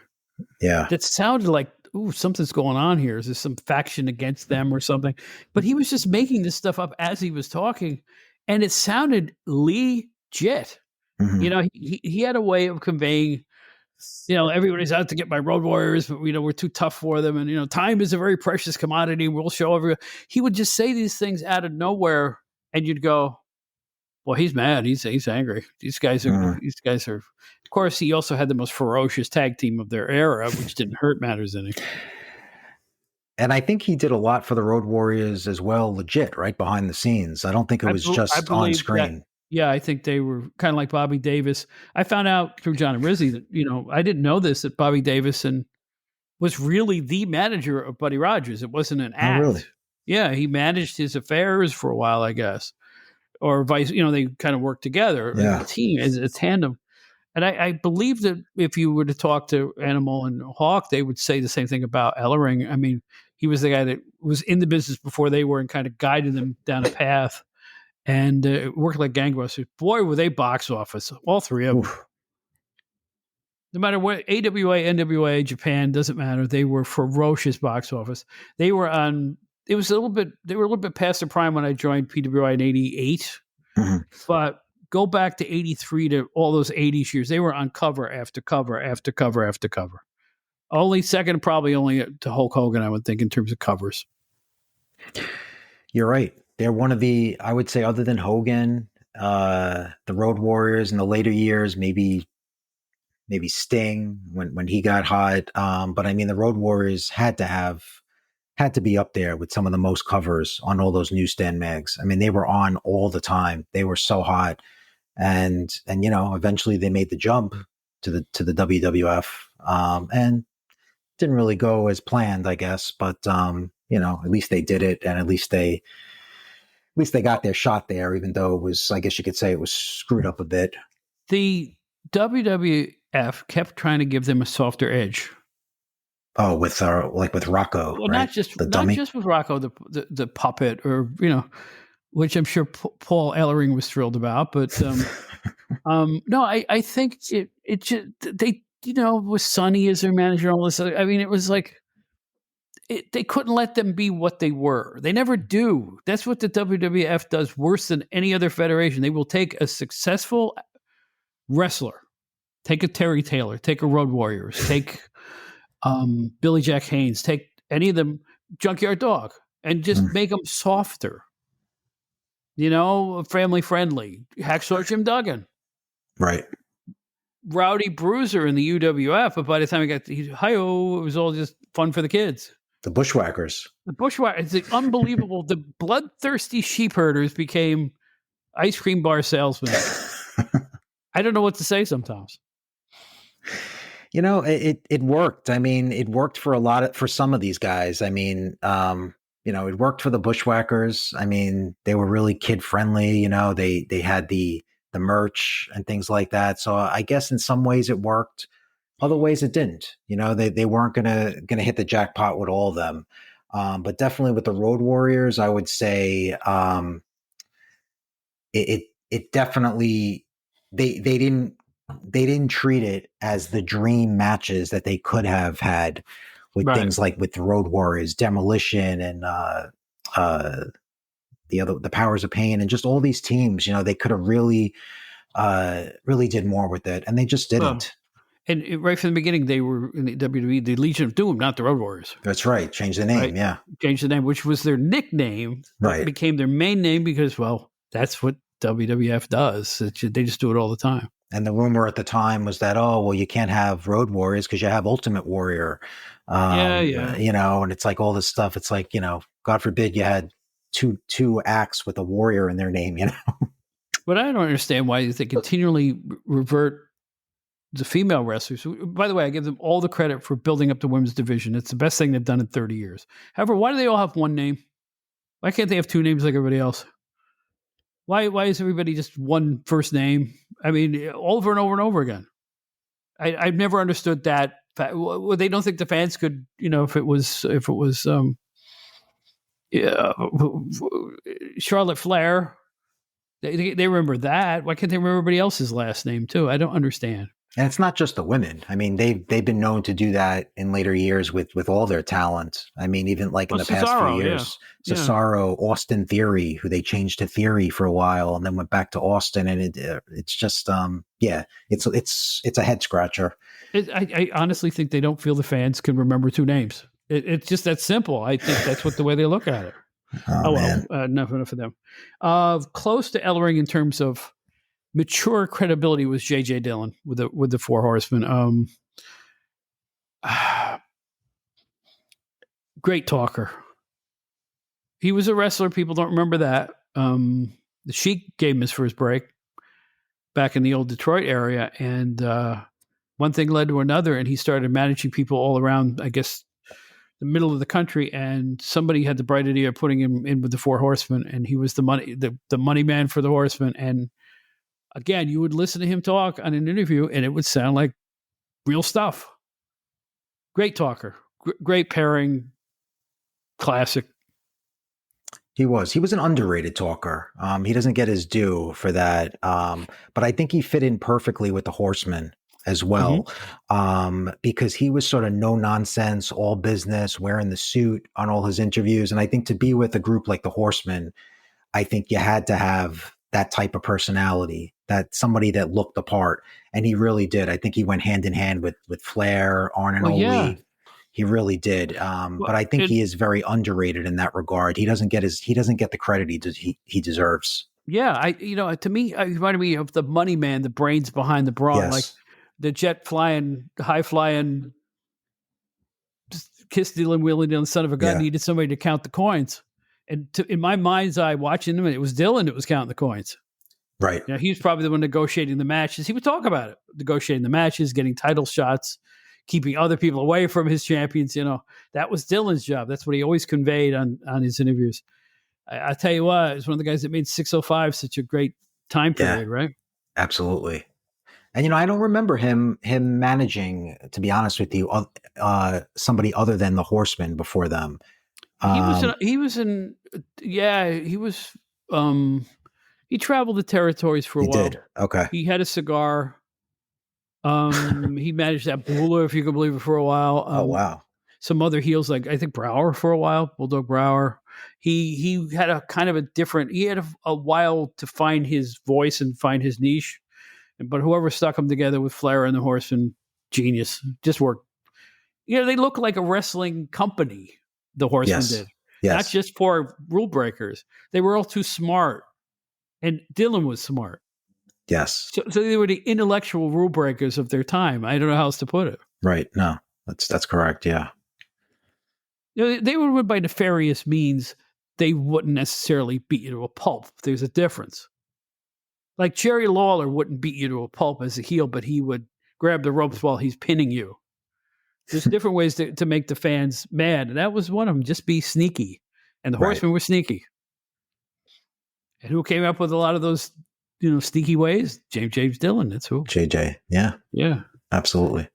Yeah. That sounded like, ooh, something's going on here. Is there some faction against them or something? But he was just making this stuff up as he was talking. And it sounded legit. Mm-hmm. He had a way of conveying, everybody's out to get my Road Warriors, but we're too tough for them. And, time is a very precious commodity. We'll show everyone. He would just say these things out of nowhere. And you'd go, well, he's mad. He's angry. These guys are, of course, he also had the most ferocious tag team of their era, which didn't hurt matters any. And I think he did a lot for the Road Warriors as well, legit, right behind the scenes. I don't think it was just on screen. Yeah, I think they were kind of like Bobby Davis. I found out through John and Rizzy that, I didn't know this, that Bobby Davison was really the manager of Buddy Rogers. It wasn't an act. Oh, really? Yeah, he managed his affairs for a while, I guess. Or vice, they kind of worked together as a team, as a tandem. And I believe that if you were to talk to Animal and Hawk, they would say the same thing about Ellering. I mean, he was the guy that was in the business before they were and kind of guided them down a path. And it worked like gangbusters. Boy, were they box office, all three of them. No matter what, AWA, NWA, Japan, doesn't matter. They were ferocious box office. They were a little bit past their prime when I joined PWI in 88. Mhm. But go back to 83 to all those 80s years. They were on cover after cover after cover after cover. Only second, probably only to Hulk Hogan, I would think, in terms of covers. You're right. They're one of the, I would say, other than Hogan, the Road Warriors in the later years, maybe Sting when he got hot. But I mean, the Road Warriors had to be up there with some of the most covers on all those newsstand mags. I mean, they were on all the time. They were so hot, and eventually they made the jump to the WWF, and didn't really go as planned, I guess. But at least they did it, and at least they got their shot there, even though it was, I guess you could say, it was screwed up a bit. The WWF kept trying to give them a softer edge. Oh, with Rocco, well, right? not just with Rocco, the puppet, or which I'm sure Paul Ellering was thrilled about. But no, I think it just, they with Sonny as their manager, all this. I mean, it was like they couldn't let them be what they were. They never do. That's what the WWF does worse than any other federation. They will take a successful wrestler, take a Terry Taylor, take a Road Warriors, take Billy Jack Haynes, take any of them, Junkyard Dog, and just make them softer. Family friendly. Hacksaw Jim Duggan, right? Rowdy Bruiser in the UWF, but by the time we got to Hi-Yo, it was all just fun for the kids. The Bushwhackers. It's unbelievable. The bloodthirsty sheep herders became ice cream bar salesmen. I don't know what to say sometimes. It worked. I mean, it worked for some of these guys. I mean, it worked for the Bushwhackers. I mean, they were really kid friendly. They had the merch and things like that. So I guess in some ways it worked. Other ways it didn't. They weren't gonna hit the jackpot with all of them. But definitely with the Road Warriors, I would say it definitely they didn't treat it as the dream matches that they could have had with things like with the Road Warriors, Demolition, and the Powers of Pain, and just all these teams. They could have really did more with it, and they just didn't. And right from the beginning, they were in the WWE, the Legion of Doom, not the Road Warriors. That's right. Change the name, yeah. Change the name, which was their nickname, but became their main name because, well, that's what WWF does. They just do it all the time. And the rumor at the time was that, you can't have Road Warriors because you have Ultimate Warrior. And it's like all this stuff. It's like, God forbid you had two acts with a warrior in their name, But I don't understand why they continually revert the female wrestlers. By the way, I give them all the credit for building up the women's division. It's the best thing they've done in 30 years. However, why do they all have one name? Why can't they have two names like everybody else? Why is everybody just one first name? I mean, over and over and over again. I've never understood that. Well, they don't think the fans could, if it was Charlotte Flair, they remember that. Why can't they remember everybody else's last name too? I don't understand. And it's not just the women. I mean, they've been known to do that in later years with all their talent. I mean, even like in the past few years, Cesaro, Austin Theory, who they changed to Theory for a while and then went back to Austin, and it's just it's a head scratcher. I honestly think they don't feel the fans can remember two names. It's just that simple. I think that's the way they look at it. Well, enough of them. Close to Ellering in terms of mature credibility was J.J. Dillon with the Four Horsemen. Great talker. He was a wrestler. People don't remember that. The Sheik gave him his first break back in the old Detroit area, and one thing led to another, and he started managing people all around, I guess, the middle of the country, and somebody had the bright idea of putting him in with the Four Horsemen, and he was the money man for the Horsemen. And again, you would listen to him talk on an interview, and it would sound like real stuff. Great talker, great pairing, classic. He was an underrated talker. He doesn't get his due for that, but I think he fit in perfectly with the Horsemen as well, because he was sort of no nonsense, all business, wearing the suit on all his interviews. And I think to be with a group like the Horsemen, I think you had to have that type of personality, that somebody that looked the part, and he really did. I think he went hand in hand with Flair, Arn and Well, yeah. Ole. He really did. Well, But I think he is very underrated in that regard. He doesn't get the credit he deserves. yeah. To me, it reminded me of the money man, the brains behind the brawn, like Yes. the jet flying, high flying, kiss dealing, wheeling dealing son of a gun Yeah. needed somebody to count the coins. And in my mind's eye, watching him, it was Dylan that was counting the coins. Right. He was probably the one negotiating the matches. He would talk about it, negotiating the matches, getting title shots, keeping other people away from his champions. That was Dylan's job. That's what he always conveyed on his interviews. I tell you what, it's one of the guys that made 605 such a great time period, right? Absolutely. And I don't remember him managing, to be honest with you, somebody other than the Horsemen before them. He traveled the territories for a while. Did. Okay. He had a cigar. He managed that Bula, if you can believe it, for a while. Oh, wow. Some other heels, like I think Brower for a while, Bulldog Brower. He had a kind of a different. He had a while to find his voice and find his niche. But whoever stuck them together with Flair and the Horsemen, genius, just worked. They look like a wrestling company. The Horsemen did, not just for rule breakers. They were all too smart, and Dylan was smart. Yes. So they were the intellectual rule breakers of their time. I don't know how else to put it. Right. No, that's correct. Yeah. They would win by nefarious means. They wouldn't necessarily beat you to a pulp. There's a difference. Like Jerry Lawler wouldn't beat you to a pulp as a heel, but he would grab the ropes while he's pinning you. There's different ways to make the fans mad, and that was one of them. Just be sneaky, and the Horsemen were sneaky. And who came up with a lot of those, sneaky ways? James Dillon. That's who. JJ. Yeah. Absolutely.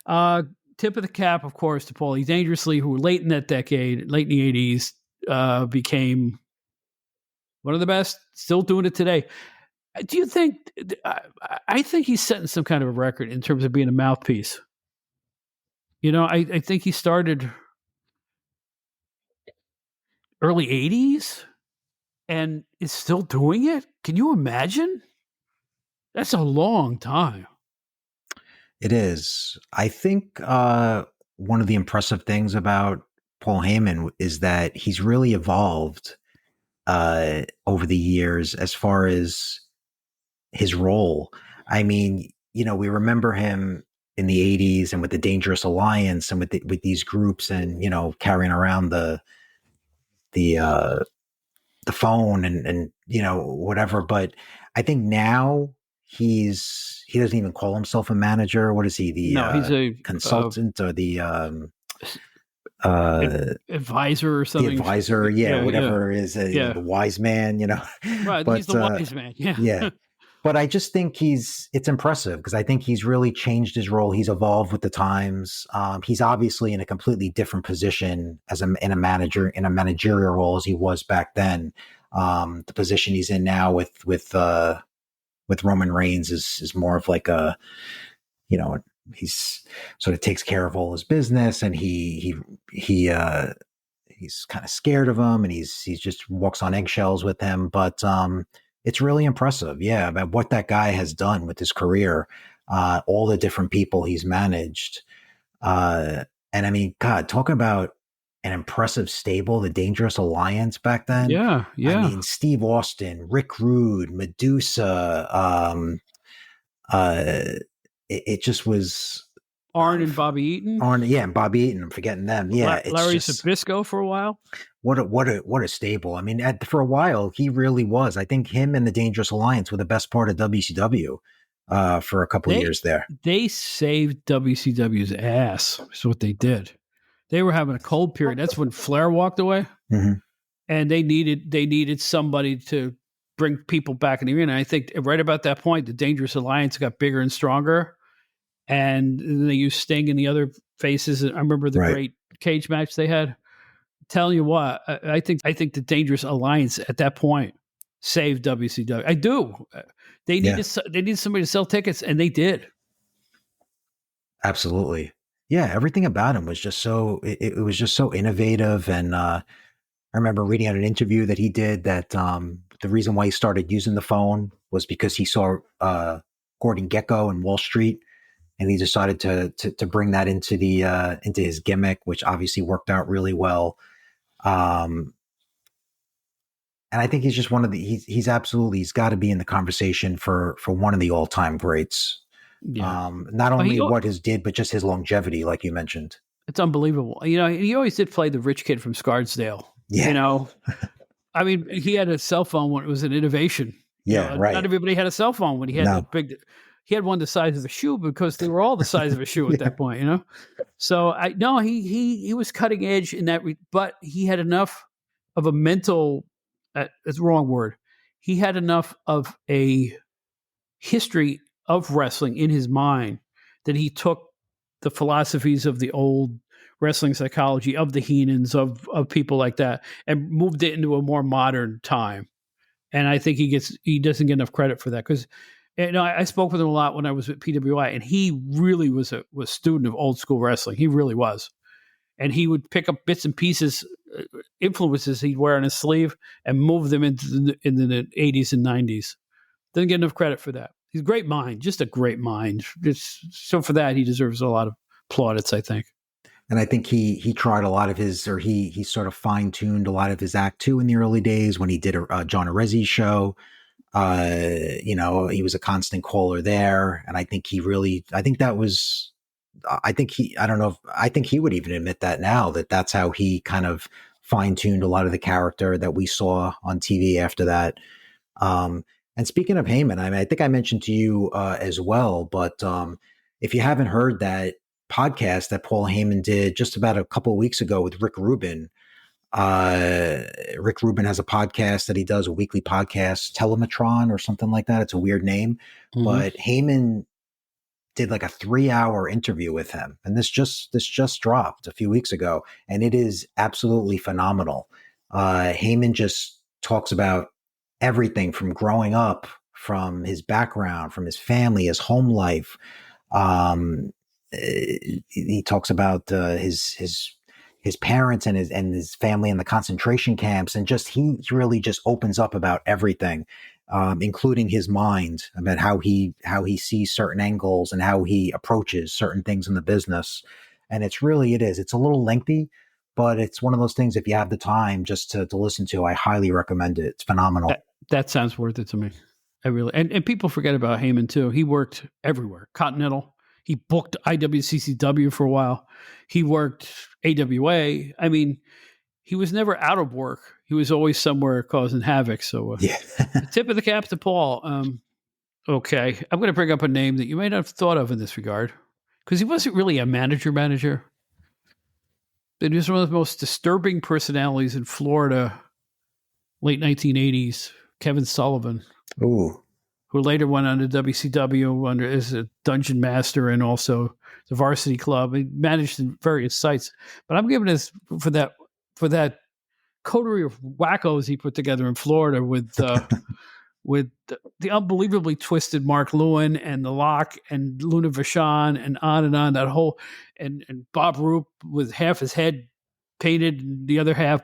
Tip of the cap, of course, to Paulie Dangerously, who late in that decade, late in the 80s, became one of the best. Still doing it today. Do you think? I think he's setting some kind of a record in terms of being a mouthpiece. I think he started early 80s and is still doing it. Can you imagine? That's a long time. It is. I think one of the impressive things about Paul Heyman is that he's really evolved over the years as far as his role. I mean, we remember him in the 80s and with the Dangerous Alliance and with these groups and, carrying around the phone and whatever. But I think now he doesn't even call himself a manager. What is he? He's a consultant or the advisor or something. The advisor, whatever it is, the wise man, Right, but, he's the wise man. Yeah. But I just think it's impressive because I think he's really changed his role. He's evolved with the times. He's obviously in a completely different position in a managerial role as he was back then. The position he's in now with Roman Reigns is more of like a, he's sort of takes care of all his business and he's kind of scared of him and he's just walks on eggshells with him. But it's really impressive. Yeah. About what that guy has done with his career, all the different people he's managed. And I mean, God, talk about an impressive stable, the Dangerous Alliance back then. Yeah. I mean, Steve Austin, Rick Rude, Medusa, it just was Arn and Bobby Eaton. And Bobby Eaton. I'm forgetting them. Yeah, Larry Zbyszko for a while. What a stable. I mean, for a while he really was. I think him and the Dangerous Alliance were the best part of WCW for a couple of years there. They saved WCW's ass. Is what they did. They were having a cold period. That's when Flair walked away, and they needed somebody to bring people back in the arena. I think right about that point, the Dangerous Alliance got bigger and stronger. And they used Sting and the other faces. I remember the great cage match they had. Tell you what, I think the Dangerous Alliance at that point saved WCW. I do. They needed somebody to sell tickets, and they did. Absolutely, yeah. Everything about him was just so. It was just so innovative, and I remember reading out an interview that he did that the reason why he started using the phone was because he saw Gordon Gekko in Wall Street, and he decided to bring that into his gimmick, which obviously worked out really well. And I think he's just he's got to be in the conversation for one of the all time greats. Yeah. Not only what his did, but just his longevity, like you mentioned. It's unbelievable. He always did play the rich kid from Scarsdale. Yeah. I mean, he had a cell phone when it was an innovation. Right. Not everybody had a cell phone when he had he had one the size of a shoe, because they were all the size of a shoe at that point, So he was cutting edge in that, but he had enough of a mental, that's the wrong word. He had enough of a history of wrestling in his mind that he took the philosophies of the old wrestling psychology of the Heenans, of people like that, and moved it into a more modern time. And I think he doesn't get enough credit for that, because I spoke with him a lot when I was at PWI, and he really was a student of old school wrestling. He really was. And he would pick up bits and pieces, influences he'd wear on his sleeve, and move them into the 80s and 90s. Doesn't get enough credit for that. He's a great mind, just a great mind. So for that, he deserves a lot of plaudits, I think. And I think he tried a lot of he sort of fine-tuned a lot of his act too in the early days when he did a John Arezzi show. He was a constant caller there. And I think he would even admit that now, that's how he kind of fine-tuned a lot of the character that we saw on TV after that. And speaking of Heyman, I mean, I think I mentioned to you as well, but if you haven't heard that podcast that Paul Heyman did just about a couple of weeks ago with Rick Rubin, Rick Rubin has a podcast that he does, a weekly podcast, Telemetron or something like that. It's a weird name, but Heyman did like a 3-hour interview with him, and this just dropped a few weeks ago, and it is absolutely phenomenal. Heyman just talks about everything from growing up, from his background, from his family, his home life. He talks about his parents and his family in the concentration camps, and he really just opens up about everything, including his mind, about how he sees certain angles and how he approaches certain things in the business. And it's a little lengthy, but it's one of those things, if you have the time just to listen to, I highly recommend it. It's phenomenal. That sounds worth it to me. I really, and people forget about Heyman too. He worked everywhere. Continental. He booked IWCCW for a while. He worked AWA. I mean, he was never out of work. He was always somewhere causing havoc. So tip of the cap to Paul. Okay. I'm going to bring up a name that you may not have thought of in this regard, because he wasn't really a manager. But he was one of the most disturbing personalities in Florida, late 1980s, Kevin Sullivan. Ooh. Who later went on to WCW as a dungeon master and also the Varsity Club. He managed in various sites. But I'm giving this for that coterie of wackos he put together in Florida with the unbelievably twisted Mark Lewin and The Lock and Luna Vachon and on, that whole, and Bob Roop with half his head painted and the other half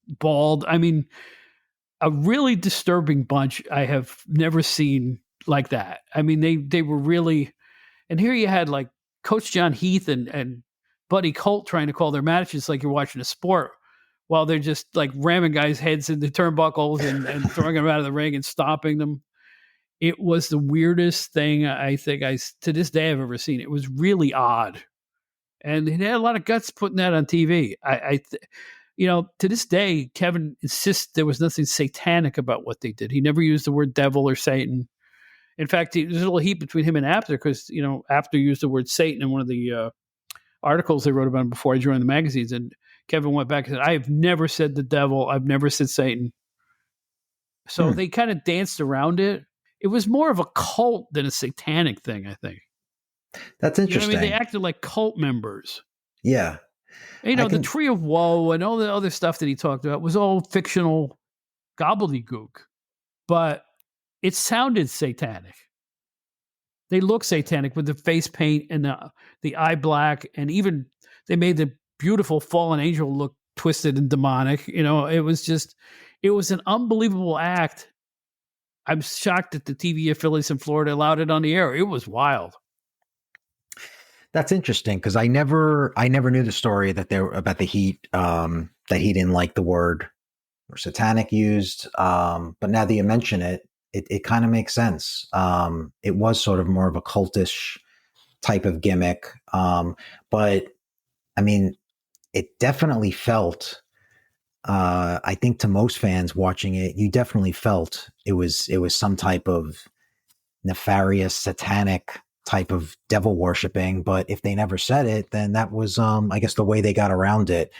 bald. I mean, a really disturbing bunch I have never seen like that. I mean, they were really, and here you had like Coach John Heath and Buddy Colt trying to call their matches like you're watching a sport, while they're just like ramming guys' heads into turnbuckles and throwing them out of the ring and stopping them. It was the weirdest thing I think to this day I've ever seen. It was really odd. And it had a lot of guts putting that on TV. To this day, Kevin insists there was nothing satanic about what they did. He never used the word devil or Satan. In fact, there's a little heat between him and Apter, because, Apter used the word Satan in one of the articles they wrote about him before I joined the magazines. And Kevin went back and said, I have never said the devil. I've never said Satan. So they kind of danced around it. It was more of a cult than a satanic thing, I think. That's interesting. They acted like cult members. Yeah. The Tree of Woe and all the other stuff that he talked about was all fictional gobbledygook, but it sounded satanic. They look satanic with the face paint and the eye black, and even they made the beautiful fallen angel look twisted and demonic. You know, it was an unbelievable act. I'm shocked that the TV affiliates in Florida allowed it on the air. It was wild. That's interesting because I never knew the story that there about the Heat, that he didn't like the word or satanic used. But now that you mention it, it kind of makes sense. It was sort of more of a cultish type of gimmick. But I mean, it definitely felt, I think to most fans watching it, you definitely felt it was some type of nefarious, satanic type of devil worshiping. But if they never said it, then that was, I guess, the way they got around it.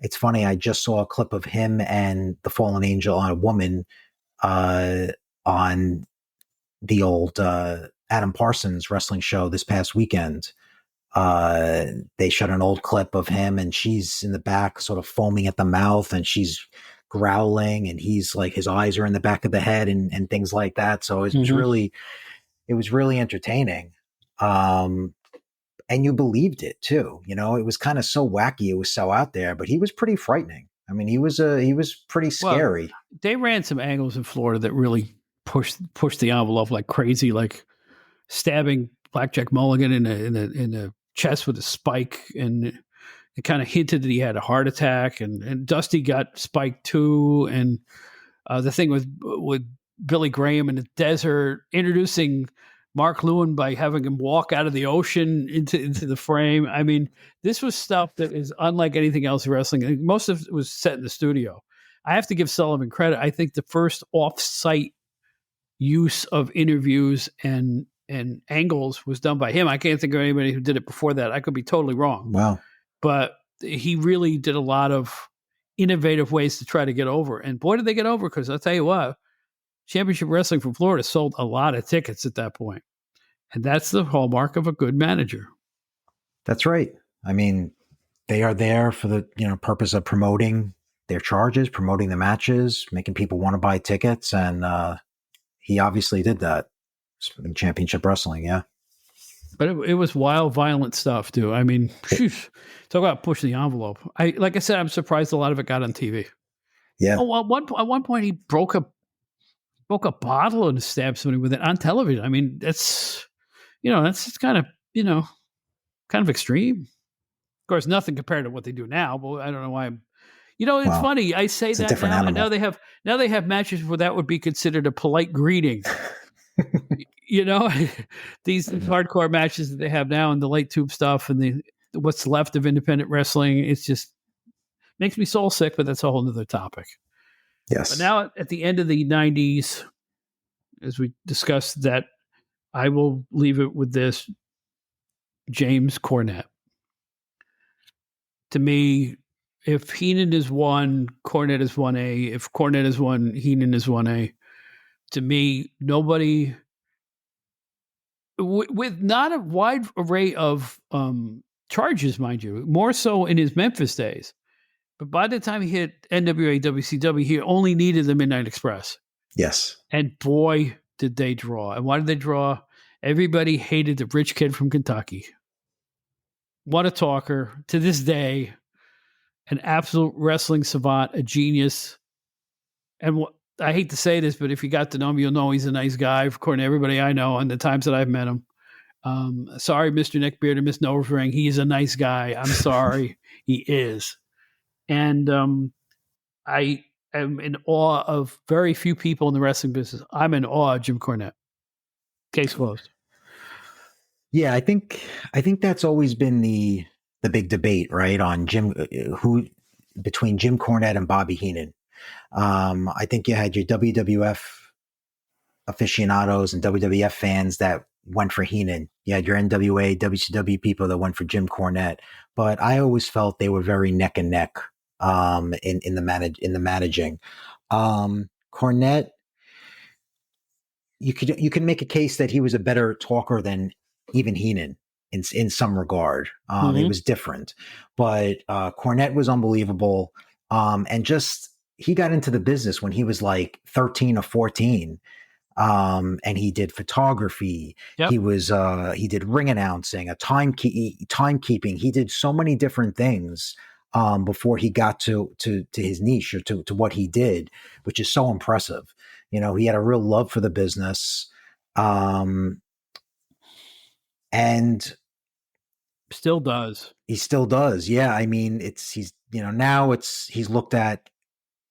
It's funny. I just saw a clip of him and the fallen angel on a woman, on the old, Adam Parsons wrestling show this past weekend. They showed an old clip of him and she's in the back sort of foaming at the mouth and she's growling and he's like, his eyes are in the back of the head and things like that. So it was really entertaining. And you believed it too. You know, it was kind of so wacky. It was so out there, but he was pretty frightening. I mean, he was pretty scary. Well, they ran some angles in Florida that really pushed the envelope like crazy, like stabbing Blackjack Mulligan in the chest with a spike, and it kind of hinted that he had a heart attack, and Dusty got spiked too, and the thing with Billy Graham in the desert, introducing Mark Lewin by having him walk out of the ocean into the frame. I mean, this was stuff that is unlike anything else in wrestling. Most of it was set in the studio. I have to give Sullivan credit. I think the first off-site use of interviews and angles was done by him. I can't think of anybody who did it before that. I could be totally wrong. Wow. But he really did a lot of innovative ways to try to get over. And boy, did they get over, because I'll tell you what, Championship Wrestling from Florida sold a lot of tickets at that point. And that's the hallmark of a good manager. That's right. I mean, they are there for the purpose of promoting their charges, promoting the matches, making people want to buy tickets. And he obviously did that in Championship Wrestling, yeah. But it was wild, violent stuff, too. I mean, talk about pushing the envelope. Like I said, I'm surprised a lot of it got on TV. Yeah. Oh, at one point, he broke a bottle and stabbed somebody with it on television. I mean, that's kind of extreme. Of course, nothing compared to what they do now, but I don't know why it's funny. I say that now, and now they have matches where that would be considered a polite greeting. These hardcore matches that they have now and the light tube stuff and what's left of independent wrestling, it's just makes me soul sick, but that's a whole nother topic. Yes. But now at the end of the 90s, as we discussed that, I will leave it with this. James Cornette. To me, if Heenan is 1, Cornette is 1A. If Cornette is 1, Heenan is 1A. To me, nobody, with not a wide array of charges, mind you, more so in his Memphis days. But by the time he hit NWA, WCW, he only needed the Midnight Express. Yes. And boy, did they draw. And why did they draw? Everybody hated the rich kid from Kentucky. What a talker. To this day, an absolute wrestling savant, a genius. And I hate to say this, but if you got to know him, you'll know he's a nice guy, according to everybody I know and the times that I've met him. Sorry, Mr. Neckbeard and Miss Nosering. He's a nice guy. I'm sorry. He is. And I am in awe of very few people in the wrestling business. I'm in awe of Jim Cornette. Case closed. Yeah, I think that's always been the big debate, right? On between Jim Cornette and Bobby Heenan. I think you had your WWF aficionados and WWF fans that went for Heenan. You had your NWA, WCW people that went for Jim Cornette. But I always felt they were very neck and neck in the managing. Cornette, you could make a case that he was a better talker than even Heenan in some regard. It was different, but Cornette was unbelievable. And just, he got into the business when he was like 13 or 14. And he did photography. Yep. He did ring announcing, timekeeping. He did so many different things. before he got to his niche, or to what he did, which is so impressive. He had a real love for the business, and Still does. he still does. Yeah, I mean, now he's looked at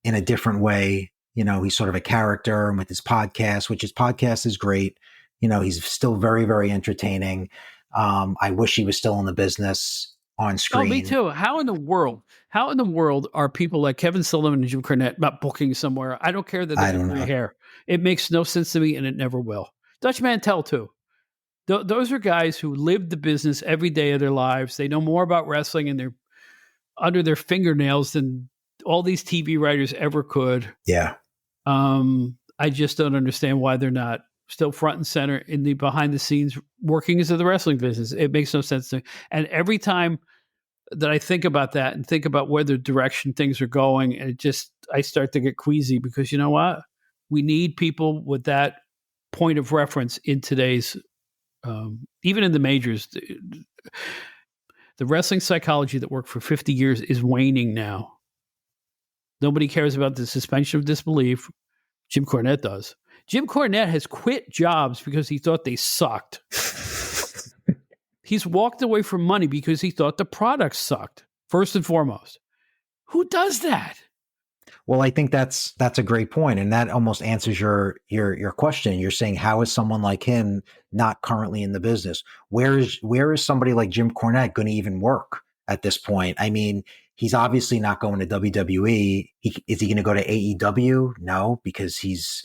in a different way. He's sort of a character, and with his podcast, which his podcast is great. He's still very, very entertaining. I wish he was still in the business on screen. Oh, me too. How in the world are people like Kevin Sullivan and Jim Cornette not booking somewhere? I don't care that they have gray hair. It makes no sense to me, and it never will. Dutch Mantel too. Those are guys who live the business every day of their lives. They know more about wrestling, and they're under their fingernails than all these TV writers ever could. Yeah. I just don't understand why they're not still front and center in the behind the scenes workings of the wrestling business. It makes no sense to me. And every time that I think about that and think about where the direction things are going, and I start to get queasy, because you know what? We need people with that point of reference in today's, even in the majors. The wrestling psychology that worked for 50 years is waning now. Nobody cares about the suspension of disbelief. Jim Cornette does. Jim Cornette has quit jobs because he thought they sucked. He's walked away from money because he thought the product sucked, first and foremost. Who does that? Well, I think that's a great point, and that almost answers your question. You're saying, how is someone like him not currently in the business? Where is somebody like Jim Cornette going to even work at this point? I mean, he's obviously not going to WWE. Is he going to go to AEW? No, because he's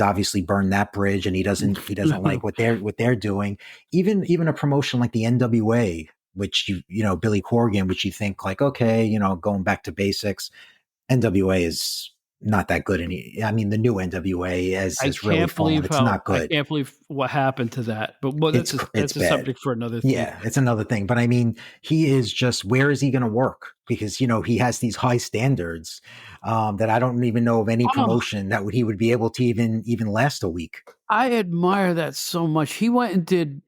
obviously burned that bridge, and he doesn't like what they're doing. Even a promotion like the NWA, which Billy Corgan, which you think like, okay, going back to basics. NWA is not that good. I mean, the new NWA has really fallen. It's not good. I can't believe what happened to that. But that's a subject for another thing. Yeah, it's another thing. But I mean, he is just, where is he going to work? Because, he has these high standards that I don't even know of any promotion that he would be able to even last a week. I admire that so much. He went and did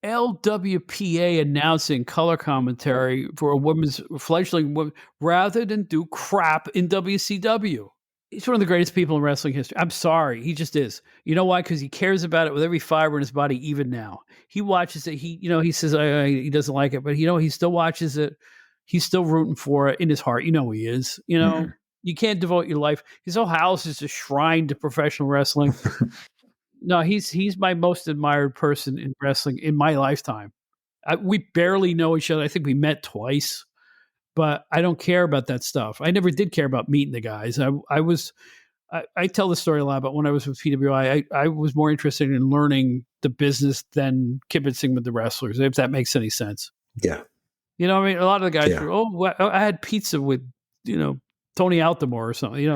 LWPA announcing color commentary for a women's fledgling woman rather than do crap in WCW. He's one of the greatest people in wrestling history. I'm sorry. He just is. You know why? Because he cares about it with every fiber in his body, even now. He watches it. He says he doesn't like it, but he still watches it. He's still rooting for it in his heart. He is. You can't devote your life. His whole house is a shrine to professional wrestling. No, he's my most admired person in wrestling in my lifetime. We barely know each other. I think we met twice, but I don't care about that stuff. I never did care about meeting the guys. I tell the story a lot, but when I was with PWI, I was more interested in learning the business than kibitzing with the wrestlers, if that makes any sense. Yeah. A lot of the guys were, I had pizza with, Tony Altamore or something.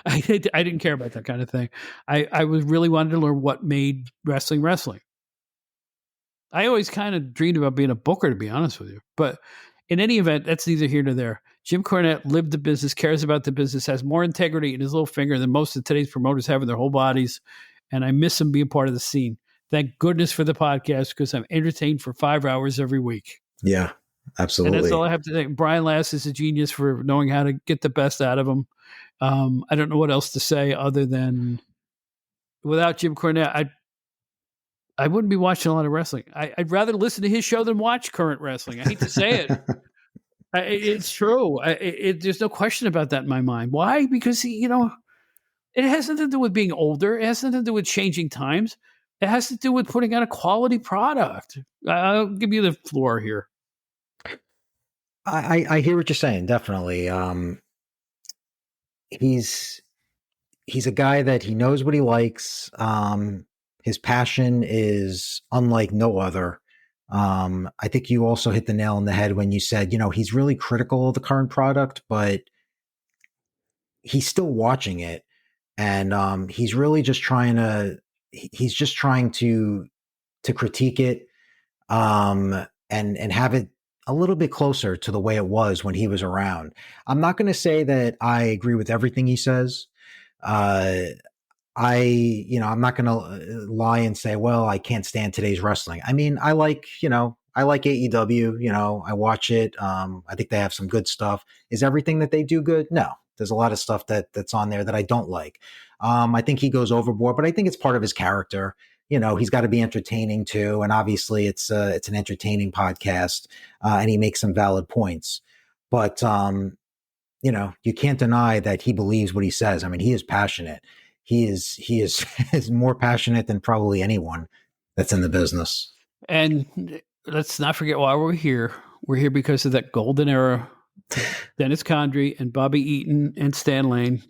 I didn't care about that kind of thing. I was really wanted to learn what made wrestling. I always kind of dreamed about being a booker, to be honest with you. But in any event, that's neither here nor there. Jim Cornette lived the business, cares about the business, has more integrity in his little finger than most of today's promoters have in their whole bodies. And I miss him being part of the scene. Thank goodness for the podcast, because I'm entertained for 5 hours every week. Yeah. Absolutely. And that's all I have to think. Brian Last is a genius for knowing how to get the best out of him. I don't know what else to say other than, without Jim Cornette, I wouldn't be watching a lot of wrestling. I'd rather listen to his show than watch current wrestling. I hate to say it. It's true. There's no question about that in my mind. Why? Because it has nothing to do with being older. It has nothing to do with changing times. It has to do with putting out a quality product. I'll give you the floor here. I hear what you're saying. Definitely. He's a guy that he knows what he likes. His passion is unlike no other. I think you also hit the nail on the head when you said, he's really critical of the current product, but he's still watching it. And he's really just trying to critique it, and have it a little bit closer to the way it was when he was around. I'm not going to say that I agree with everything he says. I'm not going to lie and say, well, I can't stand today's wrestling. I mean, I like, I like AEW. You know, I watch it. I think they have some good stuff. Is everything that they do good? No. There's a lot of stuff that's on there that I don't like. I think he goes overboard, but I think it's part of his character. You know, he's got to be entertaining too, and obviously it's an entertaining podcast, and he makes some valid points. But you know, you can't deny that he believes what he says. I mean, he is passionate. He is is more passionate than probably anyone that's in the business. And let's not forget why we're here. We're here because of that golden era. Dennis Condrey and Bobby Eaton and Stan Lane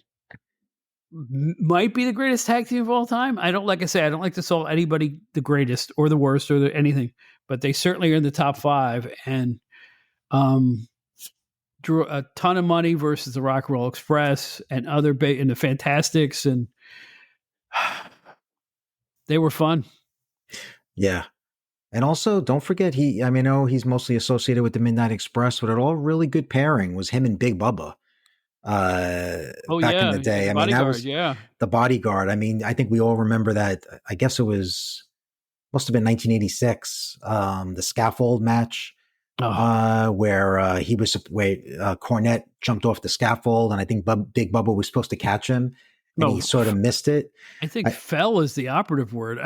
might be the greatest tag team of all time. I don't like to call anybody the greatest or the worst or anything, but they certainly are in the top 5 and drew a ton of money versus the Rock and Roll Express and other and the Fantastics, and they were fun. Yeah. And also, don't forget, I know he's mostly associated with the Midnight Express, but an all really good pairing was him and Big Bubba. Back in the day. The that was the Bodyguard. I mean, I think we all remember that. I guess must have been 1986, the scaffold match, where Cornette jumped off the scaffold, and I think Big Bubba was supposed to catch him, and he sort of missed it. I think fell is the operative word.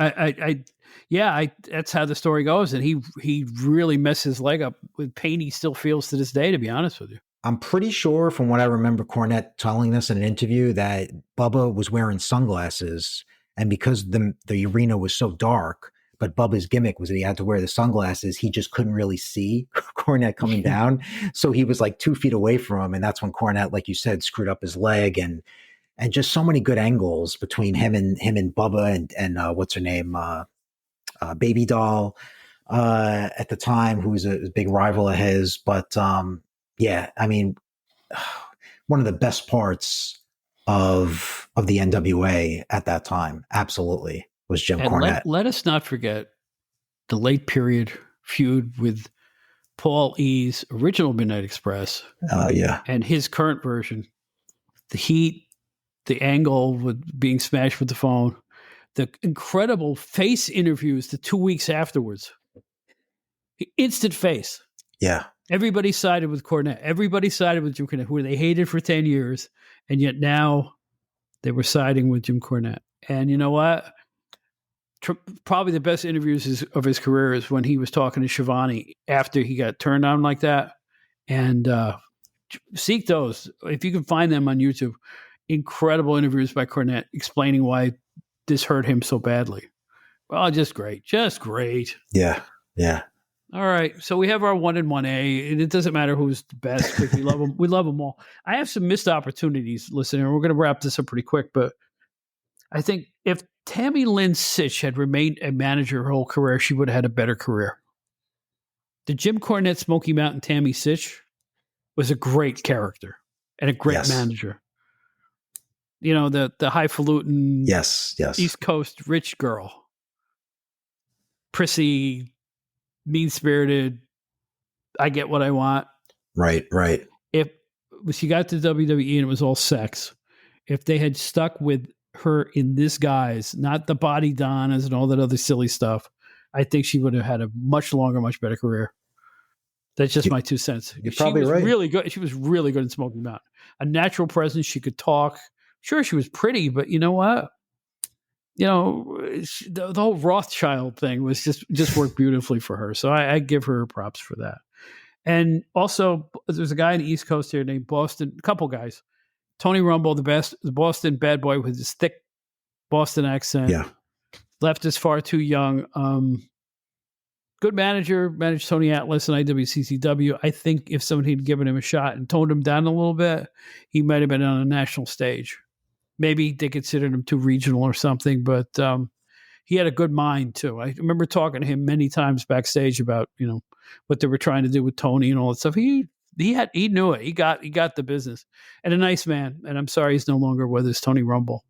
That's how the story goes, and he really messed his leg up with pain he still feels to this day, to be honest with you. I'm pretty sure from what I remember Cornette telling us in an interview that Bubba was wearing sunglasses, and because the arena was so dark, but Bubba's gimmick was that he had to wear the sunglasses, he just couldn't really see Cornette coming down. So he was like 2 feet away from him, and that's when Cornette, like you said, screwed up his leg, and just so many good angles between him and Bubba and what's her name, Baby Doll at the time, who was a big rival of his. But yeah, I mean, one of the best parts of the NWA at that time, absolutely, was Jim Cornette. Let us not forget the late period feud with Paul E.'s original Midnight Express. And his current version, the heat, the angle with being smashed with the phone, the incredible face interviews the 2 weeks afterwards. Instant face. Yeah. Everybody sided with Cornette. Everybody sided with Jim Cornette, who they hated for 10 years. And yet now they were siding with Jim Cornette. And you know what? Probably the best interviews of his career is when he was talking to Shivani after he got turned on like that. And seek those. If you can find them on YouTube. Incredible interviews by Cornette explaining why this hurt him so badly. Well, just great. Just great. Yeah. Yeah. All right. So we have our 1 and 1A, and it doesn't matter who's the best because we love them. We love them all. I have some missed opportunities listening, and we're going to wrap this up pretty quick, but I think if Tammy Lynn Sitch had remained a manager her whole career, she would have had a better career. The Jim Cornette, Smoky Mountain Tammy Sitch was a great character and a great manager. You know, the highfalutin East Coast rich girl. Prissy, mean-spirited, I get what I want. Right. If she got to WWE and it was all sex, if they had stuck with her in this guise, not the body donnas and all that other silly stuff, I think she would have had a much longer, much better career. That's just my 2 cents. You're probably right. Really good. She was really good in Smoky Mountain. A natural presence. She could talk. Sure, she was pretty, but you know what? You know, the whole Rothschild thing was just worked beautifully for her. So I give her props for that. And also, there's a guy in the East Coast here named Boston, a couple guys. Tony Rumble, the Boston bad boy with his thick Boston accent. Yeah. Left us far too young. Good manager, managed Tony Atlas and IWCCW. I think if somebody had given him a shot and toned him down a little bit, he might have been on a national stage. Maybe they considered him too regional or something, but he had a good mind too. I remember talking to him many times backstage about, you know, what they were trying to do with Tony and all that stuff. He knew it. He got the business, and a nice man. And I'm sorry he's no longer with us, Tony Rumble.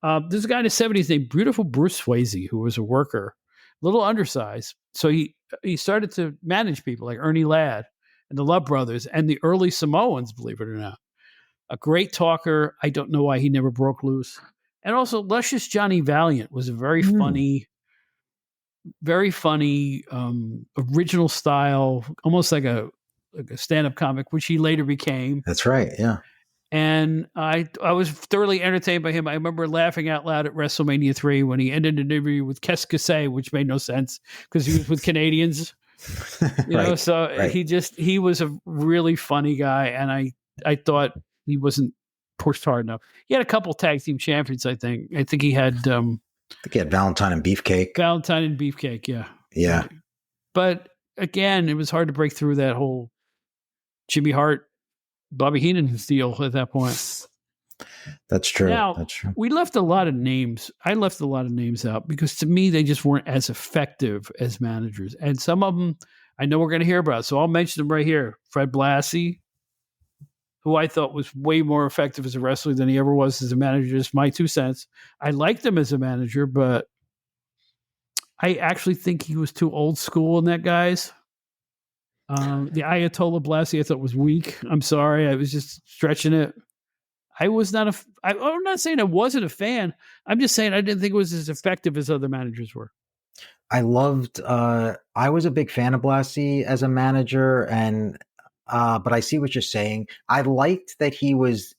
There's a guy in his 70s named Beautiful Bruce Swayze, who was a worker, a little undersized. So he started to manage people like Ernie Ladd and the Love Brothers and the early Samoans, believe it or not. A great talker. I don't know why he never broke loose. And also, Luscious Johnny Valiant was a very funny, very funny, original style, almost like a stand-up comic, which he later became. That's right. Yeah. And I was thoroughly entertained by him. I remember laughing out loud at WrestleMania 3 when he ended an interview with Keskase, which made no sense because he was with Canadians. Right. So Right. he was a really funny guy, and I thought he wasn't pushed hard enough. He had a couple tag team champions, I think. I think he had I think he had Valentine and Beefcake. Valentine and Beefcake, yeah. Yeah. Right. But again, it was hard to break through that whole Jimmy Hart, Bobby Heenan deal at that point. That's true. Now, That's true. we left a lot of names. I left a lot of names out because to me, they just weren't as effective as managers. And some of them I know we're going to hear about. So I'll mention them right here. Fred Blassie, who I thought was way more effective as a wrestler than he ever was as a manager. Just my 2 cents. I liked him as a manager, but I actually think he was too old school in that, guys. The Ayatollah Blassie I thought was weak. I'm sorry. I was just stretching it. I'm not saying I wasn't a fan. I'm just saying I didn't think it was as effective as other managers were. I was a big fan of Blassie as a manager, and but I see what you're saying. I liked that he was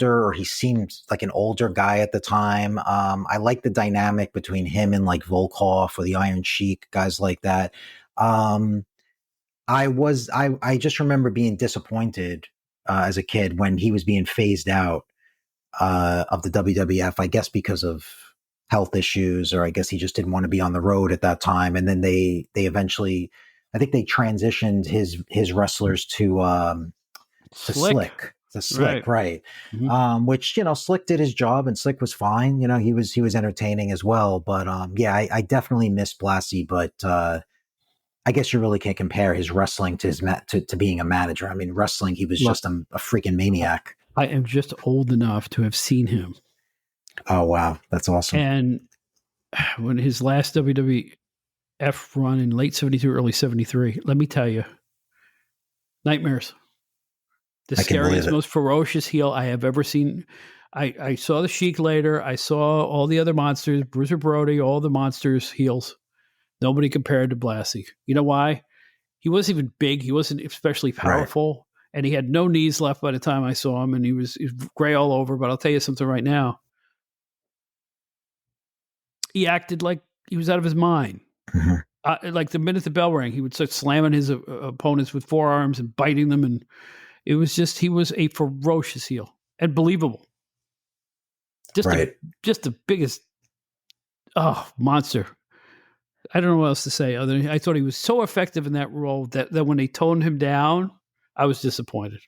or he seemed like an older guy at the time. I liked the dynamic between him and like Volkov or the Iron Sheik, guys like that. I just remember being disappointed as a kid when he was being phased out of the WWF, I guess because of health issues, or I guess he just didn't want to be on the road at that time. And then they eventually, I think they transitioned his wrestlers to Slick. To Slick, right. Mm-hmm. Which, Slick did his job and Slick was fine. He was entertaining as well. But yeah, I definitely miss Blassie, but I guess you really can't compare his wrestling to to being a manager. I mean, wrestling, he was just a freaking maniac. I am just old enough to have seen him. Oh, wow. That's awesome. And when his last WWF run in late 72, early 73, let me tell you, nightmares. The scariest, most ferocious heel I have ever seen. I saw the Sheik later. I saw all the other monsters, Bruiser Brody, all the monsters, heels. Nobody compared to Blassie. You know why? He wasn't even big. He wasn't especially powerful. Right. And he had no knees left by the time I saw him. And he was gray all over. But I'll tell you something right now. He acted like he was out of his mind. Mm-hmm. Like the minute the bell rang, he would start slamming his opponents with forearms and biting them. And it was just, he was a ferocious heel and believable. Just, just the biggest monster. I don't know what else to say other than I thought he was so effective in that role that when they toned him down, I was disappointed.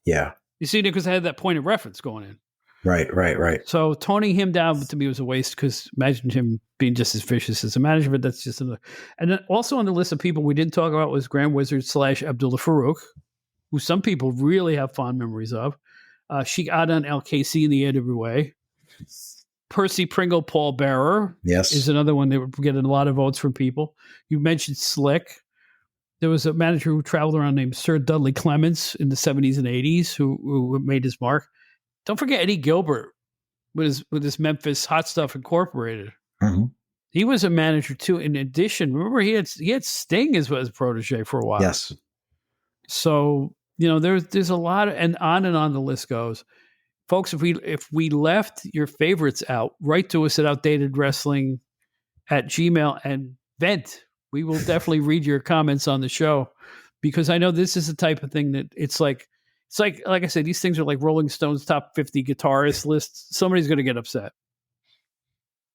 Yeah. You see, because I had that point of reference going in. Right. So toning him down to me was a waste because imagine him being just as vicious as a manager, but that's just another. And then also on the list of people we didn't talk about was Grand Wizard / Abdullah Farouk, who some people really have fond memories of. Sheik Adan LKC in the NWA. Percy Pringle, Paul Bearer, is another one that would get a lot of votes from people. You mentioned Slick. There was a manager who traveled around named Sir Dudley Clements in the 70s and 80s who made his mark. Don't forget Eddie Gilbert with his Memphis Hot Stuff Incorporated. Mm-hmm. He was a manager too. In addition, remember he had Sting as a protege for a while. Yes. So there's a lot and on the list goes. Folks, if we left your favorites out, write to us at outdatedwrestling@gmail and vent. We will definitely read your comments on the show because I know this is the type of thing that it's like I said, these things are like Rolling Stone's top 50 guitarist lists. Somebody's going to get upset.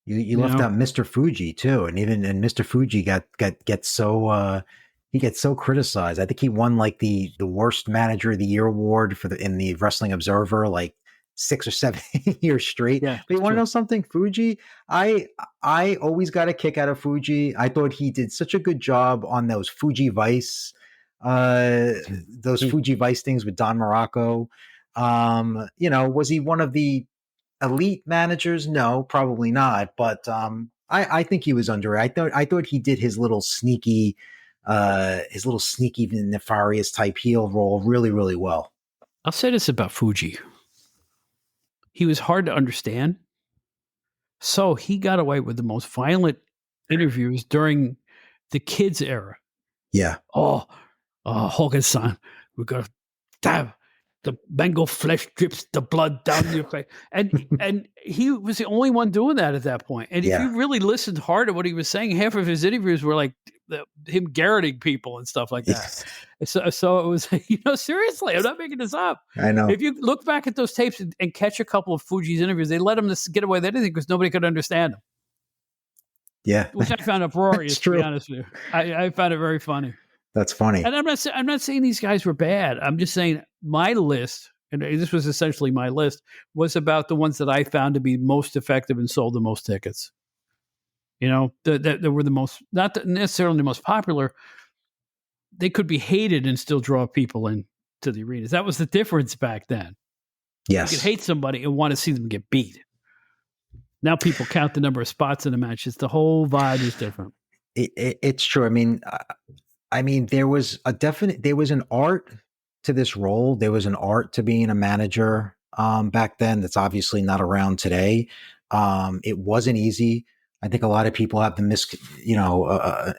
You left out Mr. Fuji too, and Mr. Fuji gets so he gets so criticized. I think he won like the worst manager of the year award in the Wrestling Observer, like 6 or 7 years straight. Yeah, but you want to know something? Fuji, I always got a kick out of Fuji. I thought he did such a good job on those Fuji Vice, Fuji Vice things with Don Morocco. Was he one of the elite managers? No, probably not. But I think he was underrated. I thought he did his little sneaky, nefarious type heel role really, really well. I'll say this about Fuji. He was hard to understand. So he got away with the most violent interviews during the kids era. Yeah. Oh, Hogan-san, we're gonna stab. The mango flesh drips the blood down your face. And he was the only one doing that at that point. And if you really listened hard to what he was saying, half of his interviews were like him garroting people and stuff like that. So it was, seriously, I'm not making this up. I know. If you look back at those tapes and catch a couple of Fuji's interviews, they let him get away with anything because nobody could understand him. Yeah. Which I found uproarious, to be honest with you. I found it very funny. That's funny. And I'm not saying these guys were bad. I'm just saying my list, and this was essentially my list, was about the ones that I found to be most effective and sold the most tickets. That were the most, not necessarily the most popular. They could be hated and still draw people into the arenas. That was the difference back then. Yes. You could hate somebody and want to see them get beat. Now people count the number of spots in the matches. The whole vibe is different. It's true. I mean, there was an art to this role. There was an art to being a manager back then. That's obviously not around today. It wasn't easy. I think a lot of people have the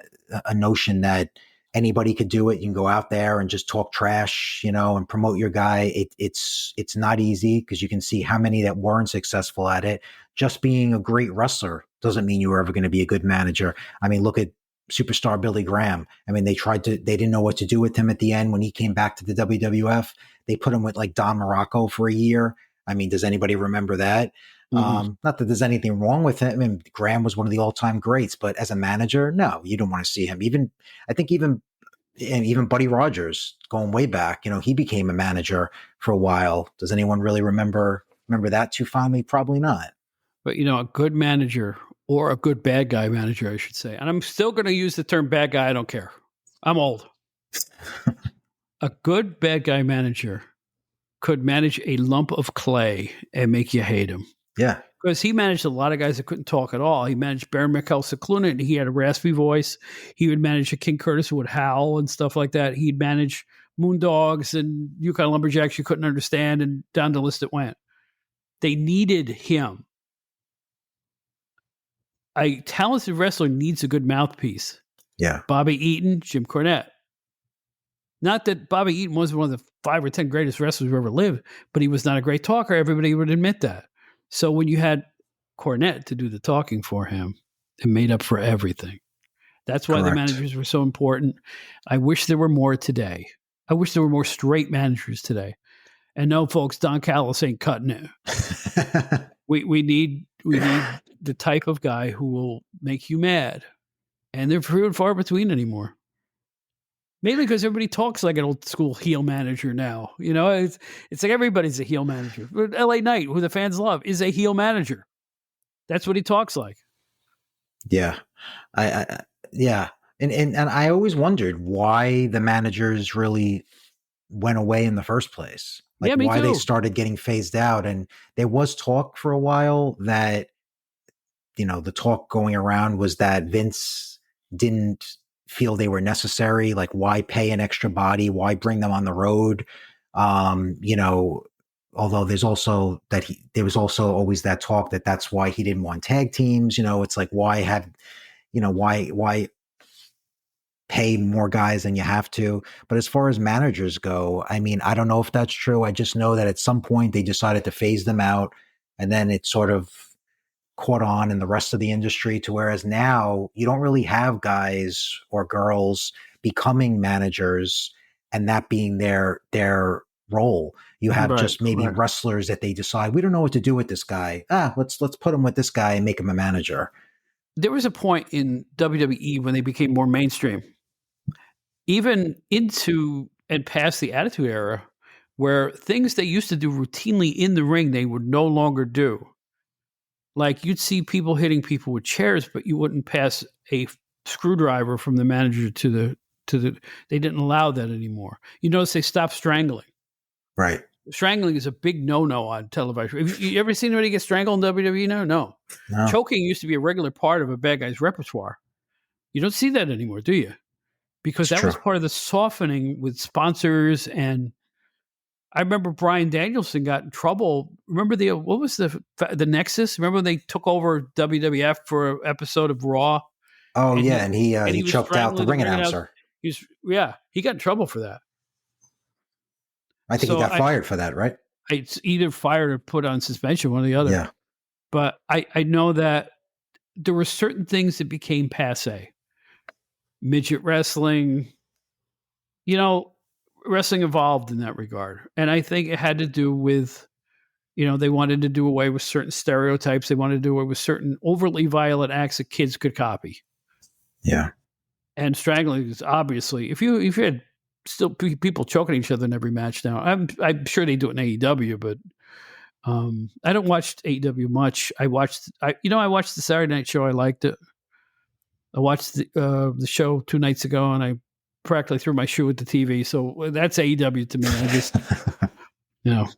a notion that anybody could do it. You can go out there and just talk trash, and promote your guy. It's not easy because you can see how many that weren't successful at it. Just being a great wrestler doesn't mean you were ever going to be a good manager. I mean, look at superstar Billy Graham. I mean, they didn't know what to do with him at the end when he came back to the WWF. They put him with like Don Morocco for a year. I mean, does anybody remember that? Mm-hmm. Not that there's anything wrong with him. I mean, Graham was one of the all-time greats, but as a manager, no, you don't want to see him. Even Buddy Rogers, going way back, he became a manager for a while. Does anyone really remember that too fondly? Probably not. But a good manager, or a good bad guy manager, I should say. And I'm still going to use the term bad guy. I don't care. I'm old. A good bad guy manager could manage a lump of clay and make you hate him. Yeah. Because he managed a lot of guys that couldn't talk at all. He managed Baron Michael Cicluna, and he had a raspy voice. He would manage a King Curtis who would howl and stuff like that. He'd manage Moondogs and Yukon Lumberjacks you couldn't understand, and down the list it went. They needed him. A talented wrestler needs a good mouthpiece. Yeah. Bobby Eaton, Jim Cornette. Not that Bobby Eaton was one of the 5 or 10 greatest wrestlers who ever lived, but he was not a great talker. Everybody would admit that. So when you had Cornette to do the talking for him, it made up for everything. That's why the managers were so important. I wish there were more today. I wish there were more straight managers today. And no, folks, Don Callis ain't cutting it. We need the type of guy who will make you mad. And they're few and far between anymore. Mainly because everybody talks like an old school heel manager now. It's like everybody's a heel manager. LA Knight, who the fans love, is a heel manager. That's what he talks like. Yeah. Yeah. And I always wondered why the managers really went away in the first place. Like why they started getting phased out. And there was talk for a while that, the talk going around was that Vince didn't feel they were necessary. Like, why pay an extra body? Why bring them on the road? Although there was also always that talk that's why he didn't want tag teams. It's like, why pay more guys than you have to? But as far as managers go, I mean, I don't know if that's true. I just know that at some point they decided to phase them out, and then it sort of caught on in the rest of the industry to whereas now you don't really have guys or girls becoming managers and that being their role. You have just maybe wrestlers that they decide, we don't know what to do with this guy. Let's put him with this guy and make him a manager. There was a point in WWE when they became more mainstream, even into and past the Attitude Era, where things they used to do routinely in the ring, they would no longer do. Like, you'd see people hitting people with chairs, but you wouldn't pass a screwdriver from the manager to the. They didn't allow that anymore. You notice they stopped strangling. Right. Strangling is a big no-no on television. Have you ever seen anybody get strangled in WWE now? No. Choking used to be a regular part of a bad guy's repertoire. You don't see that anymore, do you? Because that was part of the softening with sponsors. And I remember Bryan Danielson got in trouble. Remember what was the Nexus? Remember when they took over WWF for an episode of Raw? Oh And yeah, and he was choked out the strangling ring ring announcer. announcer. He got in trouble for that. I think he So got fired for that, right? it's either fired or put on suspension, one or the other. Yeah. But I know that there were certain things that became passe. Midget wrestling, wrestling evolved in that regard. And I think it had to do with, they wanted to do away with certain stereotypes. They wanted to do away with certain overtly violent acts that kids could copy. Yeah. And strangling is obviously, if you had still people choking each other in every match now, I'm sure they do it in AEW, but I don't watch AEW much. I watched the Saturday night show. I liked it. I watched the show 2 nights ago, and I practically threw my shoe at the TV. So that's AEW to me. I just, I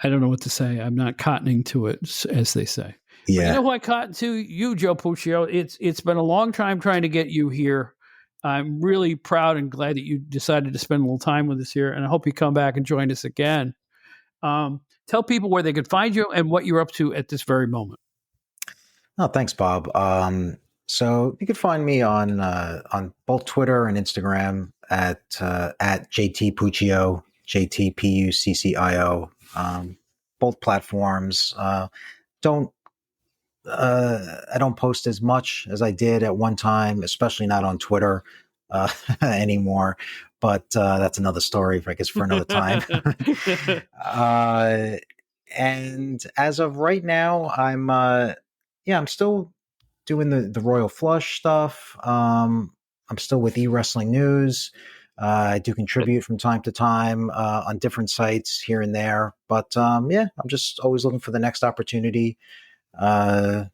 don't know what to say. I'm not cottoning to it, as they say. Yeah. But you know who I cotton to? You, Joe Puccio. It's been a long time trying to get you here. I'm really proud and glad that you decided to spend a little time with us here, and I hope you come back and join us again. Tell people where they could find you and what you're up to at this very moment. Oh, thanks, Bob. So you can find me on both Twitter and Instagram at JT Puccio, JTPUCCIO. Both platforms. I don't post as much as I did at one time, especially not on Twitter anymore. But that's another story, I guess, for another time. And as of right now, I'm still doing the Royal Flush stuff. I'm still with eWrestlingNews. I do contribute from time to time on different sites here and there. But I'm just always looking for the next opportunity. That's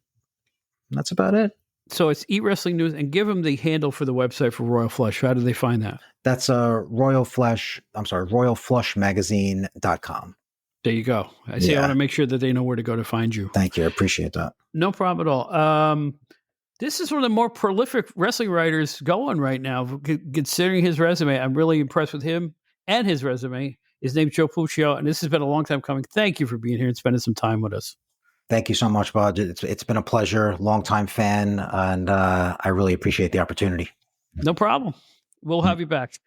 about it. So it's eWrestlingNews, and give them the handle for the website for Royal Flush. How do they find that? That's royalflushmagazine.com. There you go. I want to make sure that they know where to go to find you. Thank you. I appreciate that. No problem at all. This is one of the more prolific wrestling writers going right now, considering his resume. I'm really impressed with him and his resume. His name's Joe Puccio, and this has been a long time coming. Thank you for being here and spending some time with us. Thank you so much, Bud. It's been a pleasure, longtime fan, and I really appreciate the opportunity. No problem. We'll have you back.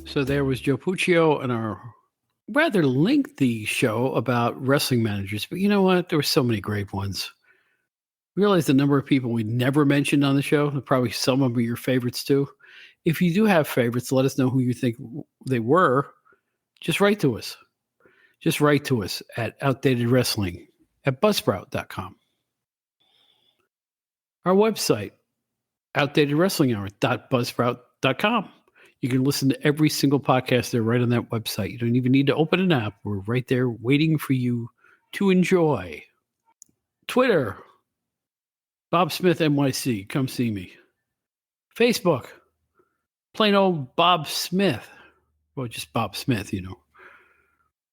So there was Joe Puccio and our rather lengthy show about wrestling managers. But you know what? There were so many great ones. Realize the number of people we never mentioned on the show. Probably some of them are your favorites too. If you do have favorites, let us know who you think they were. Just write to us. Just write to us at outdatedwrestling@buzzsprout.com. Our website, outdatedwrestlinghour.buzzsprout.com. You can listen to every single podcast there right on that website. You don't even need to open an app. We're right there waiting for you to enjoy. Twitter, Bob Smith NYC. Come see me. Facebook, plain old Bob Smith. Well, just Bob Smith, You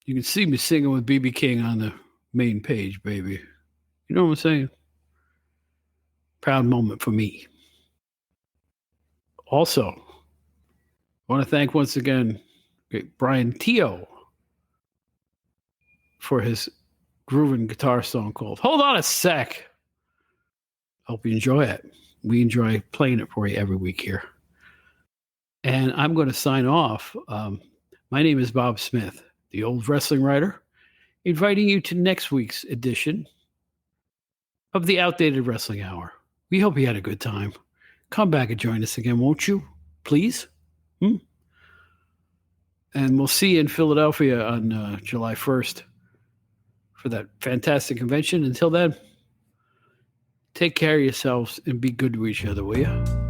can see me singing with BB King on the main page, baby. You know what I'm saying? Proud moment for me. Also, I want to thank once again Brian Teo for his grooving guitar song called Hold On a Sec. Hope you enjoy it. We enjoy playing it for you every week here. And I'm going to sign off. My name is Bob Smith, the old wrestling writer, inviting you to next week's edition of the Outdated Wrestling Hour. We hope you had a good time. Come back and join us again, won't you? Please? And we'll see you in Philadelphia on July 1st for that fantastic convention. Until then, take care of yourselves and be good to each other, will you?